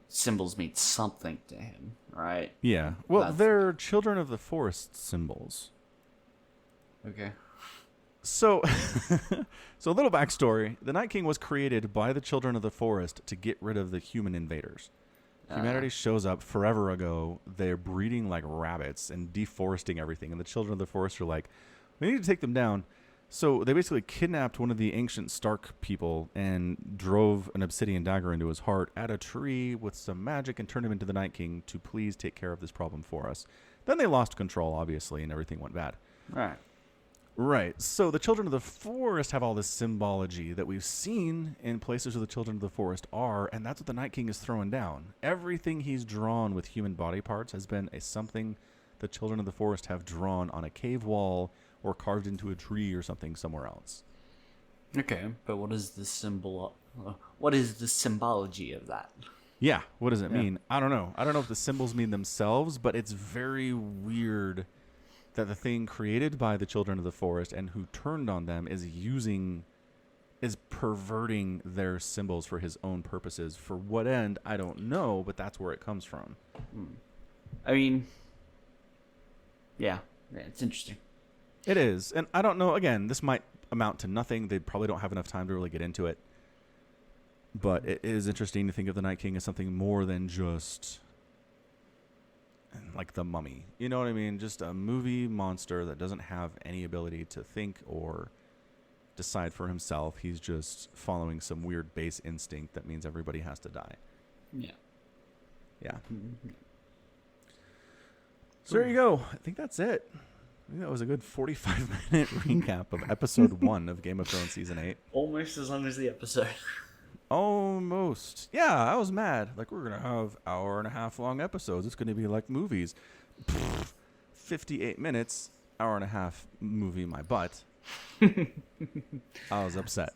symbols mean something to him, right? Yeah. Well, That's- they're children of the forest symbols. Okay. So, so a little backstory. The Night King was created by the children of the forest to get rid of the human invaders. Humanity shows up forever ago. They're breeding like rabbits and deforesting everything. And the children of the forest are like, we need to take them down. So they basically kidnapped one of the ancient Stark people and drove an obsidian dagger into his heart at a tree with some magic and turned him into the Night King to please take care of this problem for us. Then they lost control, obviously, and everything went bad. Right. Right. So the children of the forest have all this symbology that we've seen in places where the children of the forest are, and that's what the Night King is throwing down. Everything he's drawn with human body parts has been something the children of the forest have drawn on a cave wall or carved into a tree or something somewhere else. Okay, but what is the symbol? What is the symbology of that? Yeah. What does it mean? I don't know. I don't know if the symbols mean themselves, but it's very weird that the thing created by the children of the forest and who turned on them is perverting their symbols for his own purposes. For what end, I don't know, but that's where it comes from. I mean, yeah, it's interesting. It is. And I don't know, again, this might amount to nothing. They probably don't have enough time to really get into it. But it is interesting to think of the Night King as something more than just like the Mummy. You know what I mean? Just a movie monster that doesn't have any ability to think or decide for himself. He's just following some weird base instinct that means everybody has to die. Yeah. Yeah. So there you go. I think that's it. I think that was a good 45-minute recap of episode 1 of Game of Thrones Season 8. Almost as long as the episode. Almost. Yeah, I was mad. Like, we're going to have hour-and-a-half long episodes. It's going to be like movies. 58 minutes, hour-and-a-half movie my butt. I was upset.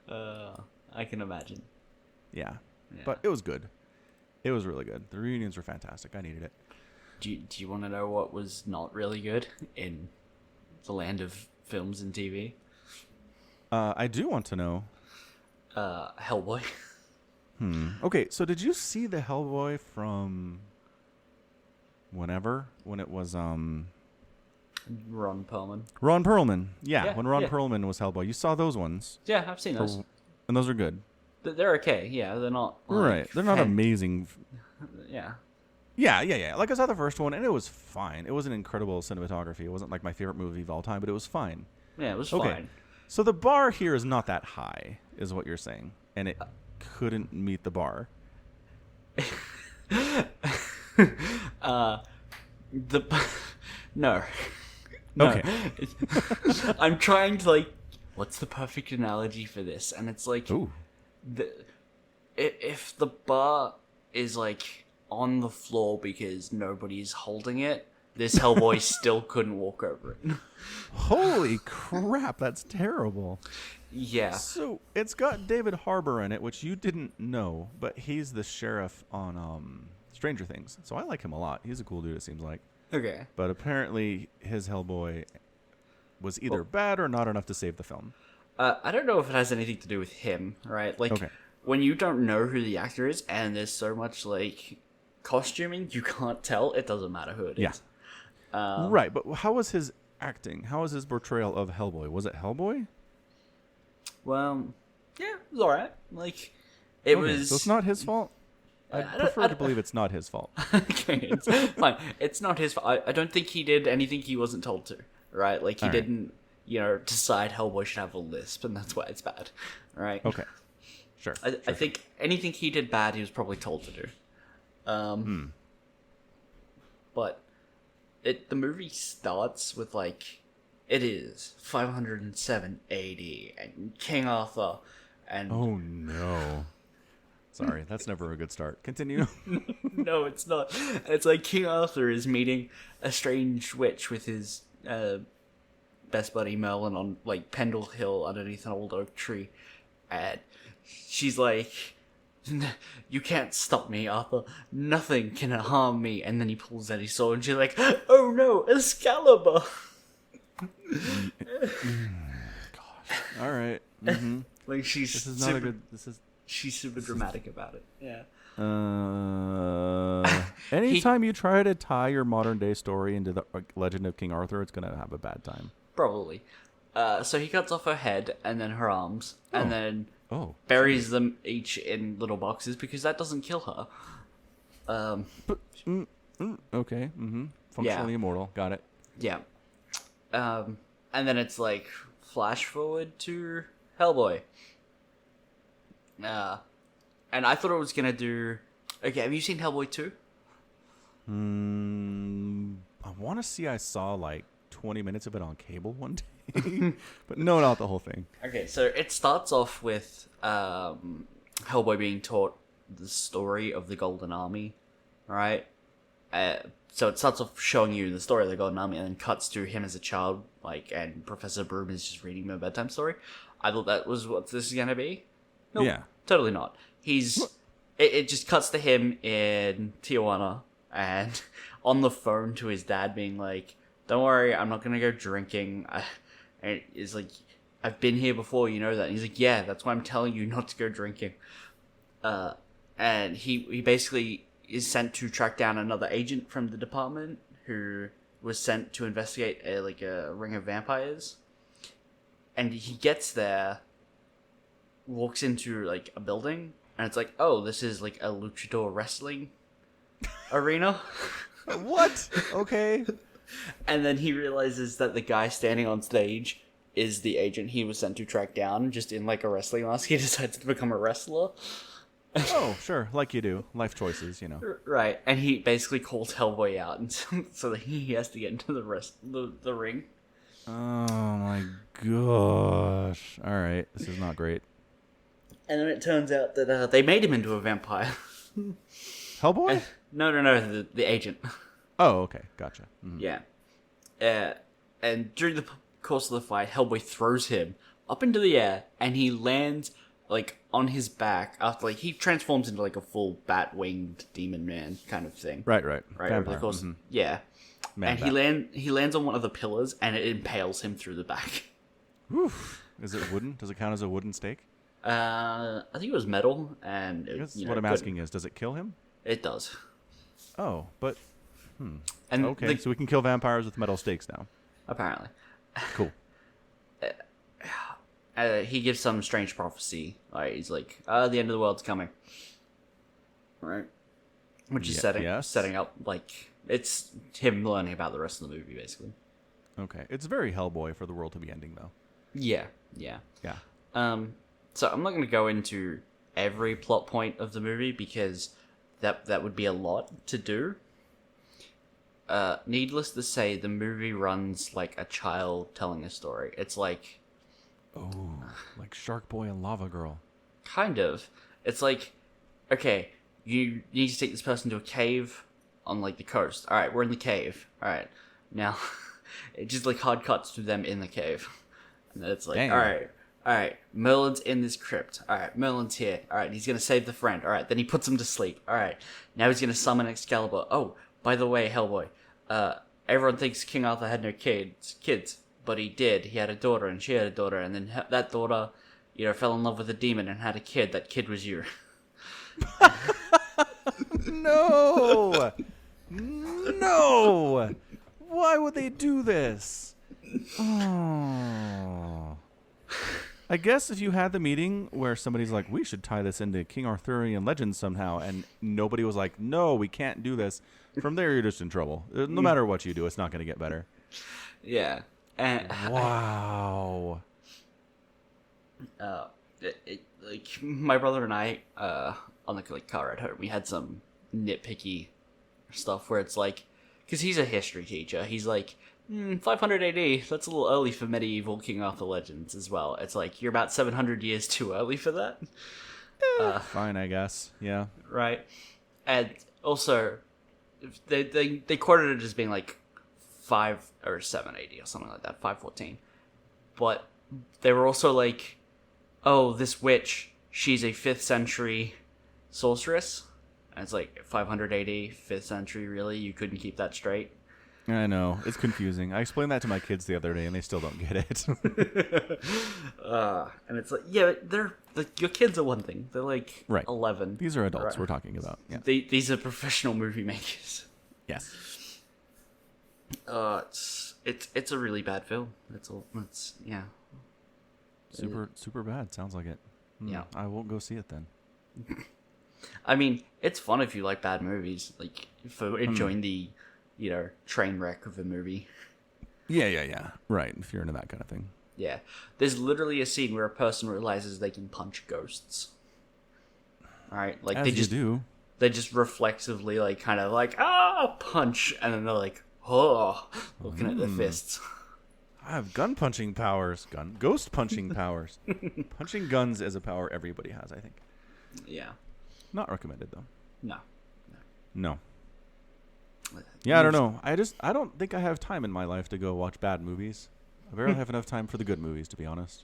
I can imagine. Yeah. Yeah. But it was good. It was really good. The reunions were fantastic. I needed it. Do you want to know what was not really good in the land of films and TV? I do want to know. Hellboy. Okay, so did you see the Hellboy from whenever? When it was Ron Perlman. Ron Perlman. Yeah, Yeah, when Ron yeah. Perlman was Hellboy. You saw those ones. Yeah, I've seen those. And those are good. They're okay. Yeah, they're not. Like, Right. They're not amazing. Yeah. Yeah. Like I saw the first one and it was fine. It wasn't incredible cinematography. It wasn't like my favorite movie of all time, but it was fine. Yeah, it was Okay. fine. So the bar here is not that high, is what you're saying. And it couldn't meet the bar. The no. Okay. I'm trying to like, what's the perfect analogy for this? And it's like, Ooh. if the bar is like on the floor because nobody's holding it, this Hellboy still couldn't walk over it. Holy crap, that's terrible. Yeah. So it's got David Harbour in it, which you didn't know, but he's the sheriff on Stranger Things. So I like him a lot. He's a cool dude, it seems like. Okay. But apparently his Hellboy was either bad or not enough to save the film. I don't know if it has anything to do with him, right? Like, Okay. when you don't know who the actor is and there's so much, like, costuming, you can't tell. It doesn't matter who it is. Yeah. Right, but how was his acting? How was his portrayal of Hellboy? Was it Hellboy? Well, yeah, it was alright. Like, it Okay, was... So it's not his fault? I I don't- prefer I to don't- believe it's not his fault. Okay, it's fine. It's not his fault. I don't think he did anything he wasn't told to, right? Like, he All right. didn't, decide Hellboy should have a lisp, and that's why it's bad, right? Okay. Sure. I think anything he did bad, he was probably told to do. But the movie starts with, like, it is 507 AD, and King Arthur, and... Oh, no. Sorry, that's never a good start. Continue. No, it's not. It's like King Arthur is meeting a strange witch with his best buddy Merlin on like Pendle Hill underneath an old oak tree, and she's like, "You can't stop me, Arthur. Nothing can harm me." And then he pulls out his sword, and she's like, "Oh no, Excalibur!" All right. Mm-hmm. Like she's This is not super, a good... This is... she's super dramatic about it. Yeah. Anytime you try to tie your modern day story into the legend of King Arthur, it's gonna have a bad time. Probably. So he cuts off her head and then her arms, and then Oh, buries them each in little boxes because that doesn't kill her. okay. Mm-hmm. Functionally immortal. Got it. Yeah. And then it's like flash forward to Hellboy. And I thought it was gonna do. Okay, have you seen Hellboy 2? I want to see. I saw like 20 minutes of it on cable one day, but no, not the whole thing. Okay, so it starts off with Hellboy being taught the story of the Golden Army, right? So it starts off showing you the story of the Golden Army, and then cuts to him as a child, like, and Professor Broom is just reading him a bedtime story. I thought that was what this is gonna be. Nope, Yeah. totally not. It just cuts to him in Tijuana and on the phone to his dad, being like, "Don't worry, I'm not gonna go drinking." And it's like, "I've been here before, you know that." And he's like, "Yeah, that's why I'm telling you not to go drinking." And he basically is sent to track down another agent from the department who was sent to investigate a ring of vampires. And he gets there, walks into like a building, and it's like, "Oh, this is like a luchador wrestling arena." What? Okay. And then he realizes that the guy standing on stage is the agent he was sent to track down, just in like a wrestling mask. He decides to become a wrestler. Oh, sure. Like you do. Life choices, you know. Right, and he basically calls Hellboy out, and so that he has to get into the ring. Oh my gosh. All right. This is not great. And then it turns out that they made him into a vampire. Hellboy? No, the agent. Oh, okay. Gotcha. Mhm. Yeah. And during the course of the fight, Hellboy throws him up into the air, and he lands like on his back after like he transforms into like a full bat winged demon man kind of thing. Right. Right. Vampire. Over the course, yeah. Man And he lands on one of the pillars and it impales him through the back. Oof. Is it wooden? Does it count as a wooden stake? I think it was metal, and I guess what I'm asking is, does it kill him? It does. Oh, but And okay. So we can kill vampires with metal stakes now. apparently, Cool. he gives some strange prophecy. Like he's like, "The end of the world's coming," right? Which is setting up like it's him learning about the rest of the movie, basically. Okay. It's very Hellboy for the world to be ending, though. Yeah. Yeah. So I'm not going to go into every plot point of the movie because that would be a lot to do. Needless to say, the movie runs like a child telling a story. It's like Oh, like Shark Boy and Lava Girl. kind of. It's like, okay, you need to take this person to a cave on like the coast. All right, we're in the cave. All right, now it just like hard cuts to them in the cave, and then it's like, Damn. all right, Merlin's in this crypt. All right, Merlin's here. All right, he's gonna save the friend. All right, then he puts him to sleep. All right, now he's gonna summon Excalibur. Oh, by the way, Hellboy, everyone thinks King Arthur had no kids, but he did. He had a daughter, and she had a daughter, and then that daughter, fell in love with a demon and had a kid. That kid was you. No! No! Why would they do this? Oh. I guess if you had the meeting where somebody's like, we should tie this into King Arthurian legends somehow, and nobody was like, no, we can't do this, from there you're just in trouble. No matter what you do, it's not going to get better. Yeah. And Wow. like my brother and I, on the car ride home, we had some nitpicky stuff where it's like, because he's a history teacher, he's like, 500 AD, that's a little early for medieval King Arthur legends as well. It's like, you're about 700 years too early for that. Fine, I guess. Yeah. Right? And also, they quoted it as being like 5 or 7 AD or something like that, 514. But they were also like, oh, this witch, she's a 5th century sorceress. And it's like 500 AD, 5th century, really? You couldn't keep that straight? I know. It's confusing. I explained that to my kids the other day, and they still don't get it. And it's like, yeah, they're your kids are one thing. They're like Right. 11. These are adults Right. we're talking about. Yeah. These are professional movie makers. Yes. It's a really bad film. It's yeah. Super bad. Sounds like it. Yeah. I won't go see it then. I mean, it's fun if you like bad movies, like for enjoying the, train wreck of a movie. Yeah. Right. If you're into that kind of thing. Yeah, there's literally a scene where a person realizes they can punch ghosts. All right, like As they you just do. they just reflexively like kind of like punch, and then they're like looking at their fists. I have gun punching powers. Ghost punching powers. Punching guns is a power everybody has, I think. Yeah, Not recommended though. no. No. Yeah, I don't know. I don't think I have time in my life to go watch bad movies. I barely have enough time for the good movies, to be honest.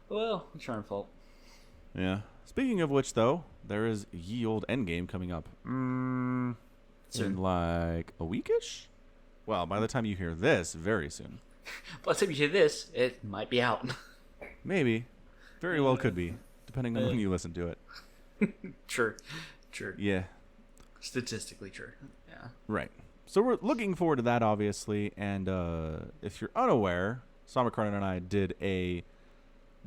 Well, it's your own fault. Yeah. Speaking of which, though, there is ye old Endgame coming up. In like a weekish? Well, by the time you hear this, very soon. By the time you hear this, it might be out. Maybe. Very well could be, depending on when you listen to it. True. Yeah. Statistically true. Yeah. Right. So we're looking forward to that, obviously. And if you're unaware, Somicron and I did a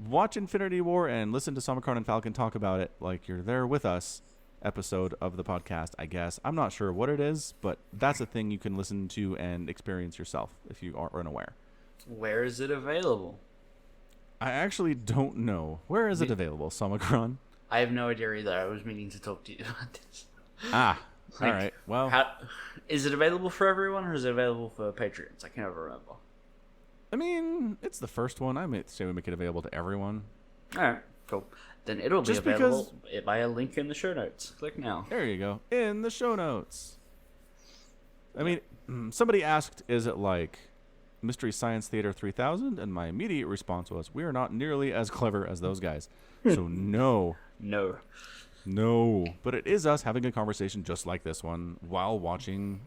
watch Infinity War and listen to Somicron and Falcon talk about it like you're there with us episode of the podcast, I guess. I'm not sure what it is, but that's a thing you can listen to and experience yourself if you are unaware. Where is it available? I actually don't know. Where is it available, Somicron? I have no idea either. I was meaning to talk to you about this. All right. Well, Is it available for everyone, or is it available for Patreons? I can never remember. I mean, it's the first one. I might say we make it available to everyone. All right, cool. Then it'll be Just available by a link in the show notes. Click now. There you go. In the show notes. I mean, somebody asked, is it like Mystery Science Theater 3000, and my immediate response was, we are not nearly as clever as those guys. So no. No. But it is us having a conversation just like this one while watching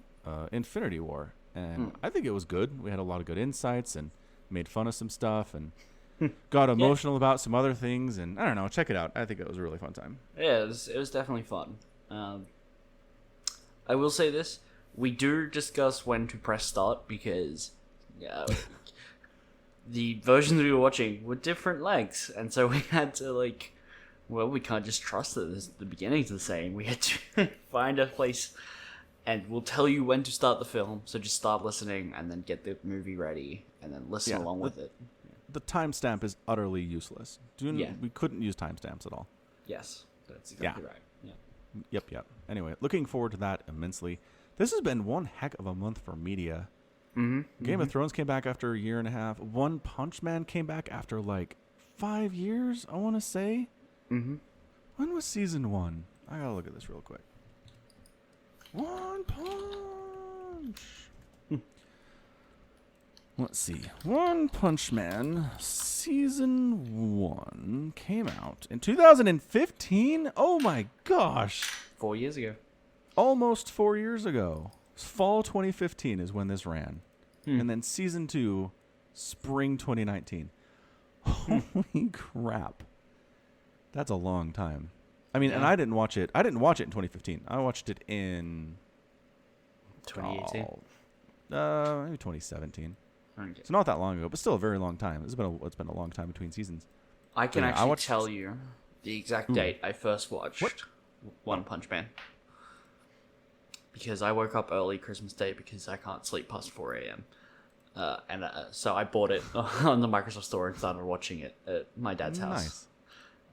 Infinity War. And I think it was good. We had a lot of good insights and made fun of some stuff and got emotional about some other things. And I don't know, check it out. I think it was a really fun time. Yeah, it was definitely fun. I will say this. We do discuss when to press start because the versions we were watching were different lengths. And so we had to, like... Well, we can't just trust that the beginning's the same. We had to find a place, and we'll tell you when to start the film. So just start listening, and then get the movie ready, and then listen along with it. The timestamp is utterly useless. We couldn't use timestamps at all. Yes, that's exactly right. Yeah. Yep. Anyway, looking forward to that immensely. This has been one heck of a month for media. Game of Thrones came back after a year and a half. One Punch Man came back after like 5 years, I want to say. When was season 1? I gotta look at this real quick. One Punch. Let's see. One Punch Man season 1 came out in 2015. Oh my gosh! 4 years ago. Almost 4 years ago. Fall 2015 is when this ran, and then season 2, spring 2019. Holy crap! That's a long time. I mean, and I didn't watch it. I didn't watch it in 2015. I watched it in 2018. Maybe 2017. Okay. It's not that long ago, but still a very long time. It's been a long time between seasons. I can actually tell you the exact date I first watched One Punch Man. Because I woke up early Christmas Day because I can't sleep past 4 a.m. So I bought it on the Microsoft Store and started watching it at my dad's house. Nice.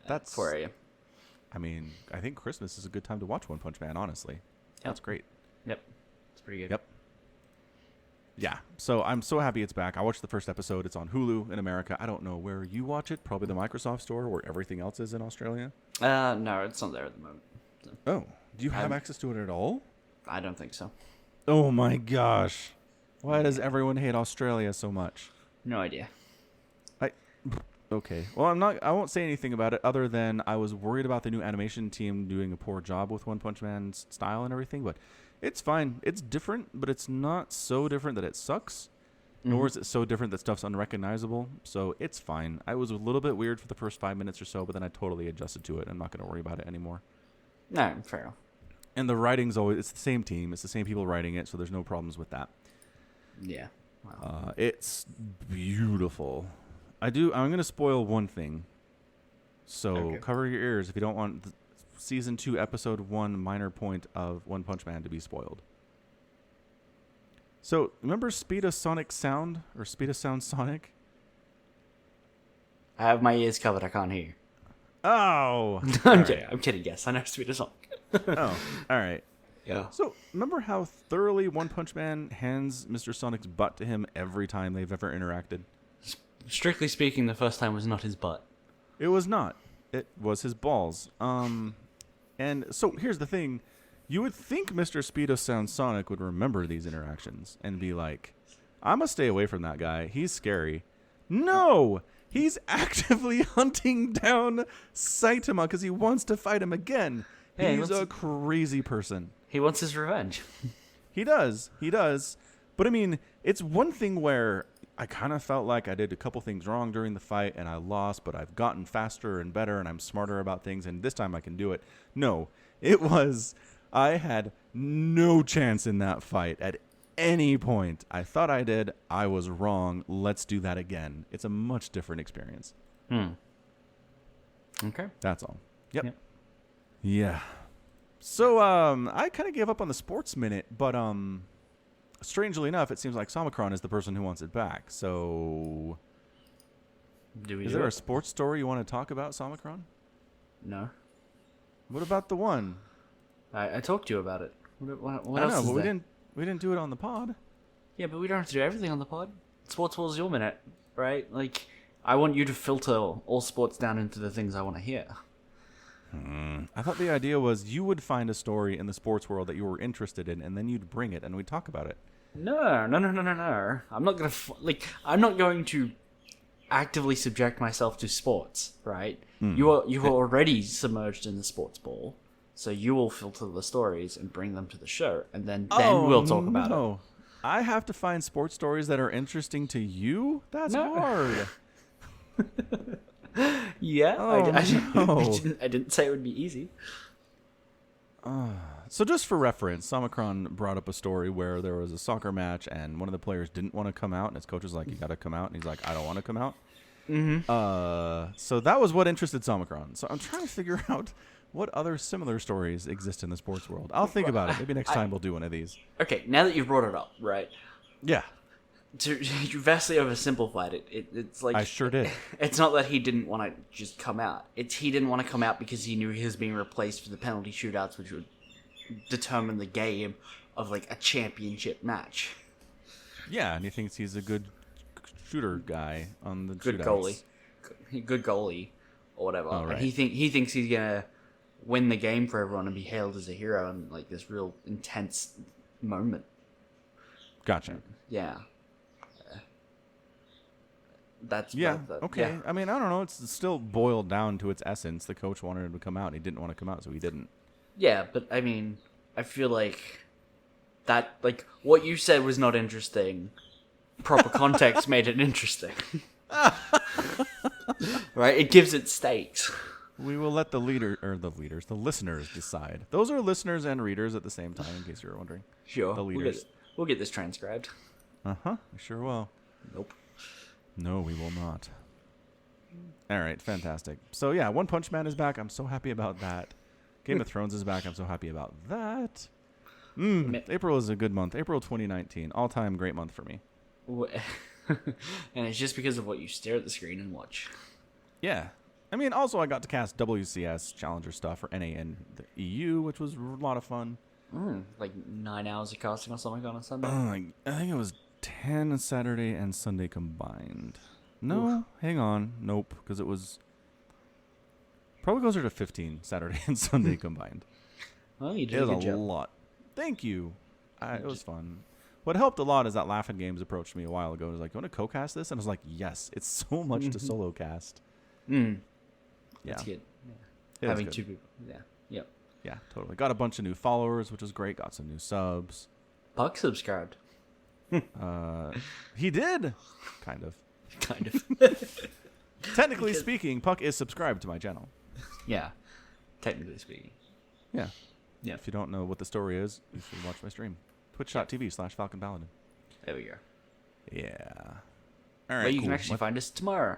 That's 4 a.m. I mean, I think Christmas is a good time to watch One Punch Man, honestly. That's great. Yep. It's pretty good. Yep. Yeah. So I'm so happy it's back. I watched the first episode. It's on Hulu in America. I don't know where you watch it. Probably the Microsoft Store where everything else is in Australia. No, it's not there at the moment. So. Oh. Do you have access to it at all? I don't think so. Oh my gosh. Why does everyone hate Australia so much? No idea. Okay. Well, I won't say anything about it other than I was worried about the new animation team doing a poor job with One Punch Man's style and everything, but it's fine. It's different, but it's not so different that it sucks, nor is it so different that stuff's unrecognizable, so it's fine. I was a little bit weird for the first 5 minutes or so, but then I totally adjusted to it. I'm not going to worry about it anymore. No, fair enough. And the writing's it's the same team. It's the same people writing it, so there's no problems with that. Yeah. Wow. It's beautiful. I'm going to spoil one thing. So cover your ears if you don't want Season 2, Episode 1 minor point of One Punch Man to be spoiled. So, remember Speedosonic Sound? Or Speedosound Sonic? I have my ears covered. I can't hear. Oh! I'm kidding. Yes, I know Sweet as Sonic. Oh, alright. Yeah. So, remember how thoroughly One Punch Man hands Mr. Sonic's butt to him every time they've ever interacted? Strictly speaking, the first time was not his butt. It was not. It was his balls. And so here's the thing. You would think Mr. Speedosound Sonic would remember these interactions and be like, I'm going to stay away from that guy. He's scary. No! He's actively hunting down Saitama because he wants to fight him again. Yeah, He's a crazy person. He wants his revenge. He does. But I mean, it's one thing where I kind of felt like I did a couple things wrong during the fight and I lost, but I've gotten faster and better and I'm smarter about things and this time I can do it. No, it was, I had no chance in that fight at any point. I thought I did. I was wrong. Let's do that again. It's a much different experience. Okay. That's all. Yep. Yeah. So, I kind of gave up on the sports minute, but, strangely enough, it seems like Somicron is the person who wants it back. So, is there a sports story you want to talk about, Somicron? No. What about the one? I talked to you about it. What I else know, is but there? we didn't do it on the pod. Yeah, but we don't have to do everything on the pod. Sports Wars your minute, right? Like, I want you to filter all sports down into the things I want to hear. I thought the idea was you would find a story in the sports world that you were interested in, and then you'd bring it, and we'd talk about it. No. I'm not gonna I'm not going to actively subject myself to sports, right? You are already submerged in the sports ball, so you will filter the stories and bring them to the show, and then we'll talk about it. I have to find sports stories that are interesting to you? That's No. hard. Yeah, Oh, no. I didn't say it would be easy. So just for reference, Samacron brought up a story where there was a soccer match and one of the players didn't want to come out, and his coach was like, "You got to come out," and he's like, "I don't want to come out." So that was what interested Samacron. So I'm trying to figure out what other similar stories exist in the sports world. I'll think about it. Maybe next time we'll do one of these. Okay, now that you've brought it up, right? Yeah, You vastly oversimplified it. It's like I sure did. It's not that he didn't want to just come out. It's he didn't want to come out because he knew he was being replaced for the penalty shootouts, which would determine the game of like a championship match. Yeah, and he thinks he's a good shooter guy on the Good shootouts. good goalie, or whatever. Oh, right. And he thinks he's gonna win the game for everyone and be hailed as a hero in like this real intense moment. Gotcha. Yeah. That's Yeah. that- Okay. yeah. I mean, I don't know. It's still boiled down to its essence. The coach wanted him to come out, and he didn't want to come out, so he didn't. Yeah, but I mean, I feel like that, like, what you said was not interesting. Proper context made it interesting. Right? It gives it stakes. We will let the listeners decide. Those are listeners and readers at the same time, in case you were wondering. Sure. The leaders. We'll get this transcribed. We sure will. Nope. No, we will not. All right, fantastic. So yeah, One Punch Man is back. I'm so happy about that. Game of Thrones is back. I'm so happy about that. April is a good month. April 2019, all-time great month for me. And it's just because of what you stare at the screen and watch. Yeah. I mean, also I got to cast WCS Challenger stuff for NA and the EU, which was a lot of fun. Like 9 hours of casting or something on a Sunday. I think it was 10 Saturday and Sunday combined. No, hang on. Nope, because it was probably closer to 15 Saturday and Sunday combined. Well, you It did a was good a job. lot. Thank you. It was fun. What helped a lot is that Laughing Games approached me a while ago and was like, "You want to co-cast this?" And I was like, "Yes, it's so much to solo cast." Yeah, That's good. it was Having good. two people. Yeah. Yep. Yeah, totally. Got a bunch of new followers, which was great. Got some new subs. Puck subscribed. He did, kind of. Kind of. Technically speaking, Puck is subscribed to my channel. Yeah. Technically speaking. Yeah. Yeah. If you don't know what the story is, you should watch my stream. Twitch.tv/Falcon Paladin. There we go. Yeah. All right. But you cool. can actually find us tomorrow.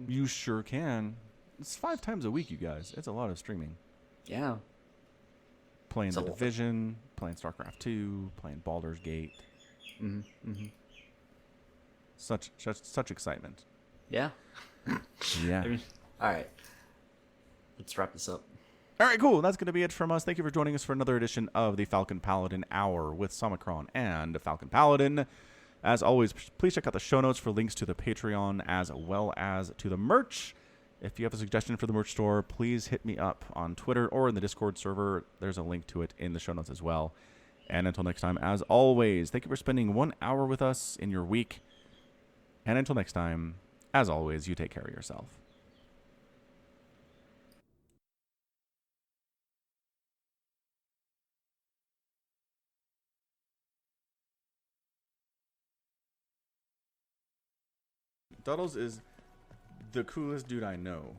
You sure can. It's 5 times a week, you guys. It's a lot of streaming. Yeah. Playing It's The a lot. Division, playing StarCraft 2, playing Baldur's Gate. Such excitement. Yeah. Yeah. I mean, all right. Let's wrap this up. All right, cool. That's going to be it from us. Thank you for joining us for another edition of the Falcon Paladin Hour with Samacron and Falcon Paladin. As always, please check out the show notes for links to the Patreon as well as to the merch. If you have a suggestion for the merch store, please hit me up on Twitter or in the Discord server. There's a link to it in the show notes as well. And until next time, as always, thank you for spending 1 hour with us in your week. And until next time, as always, you take care of yourself. Duddles is the coolest dude I know.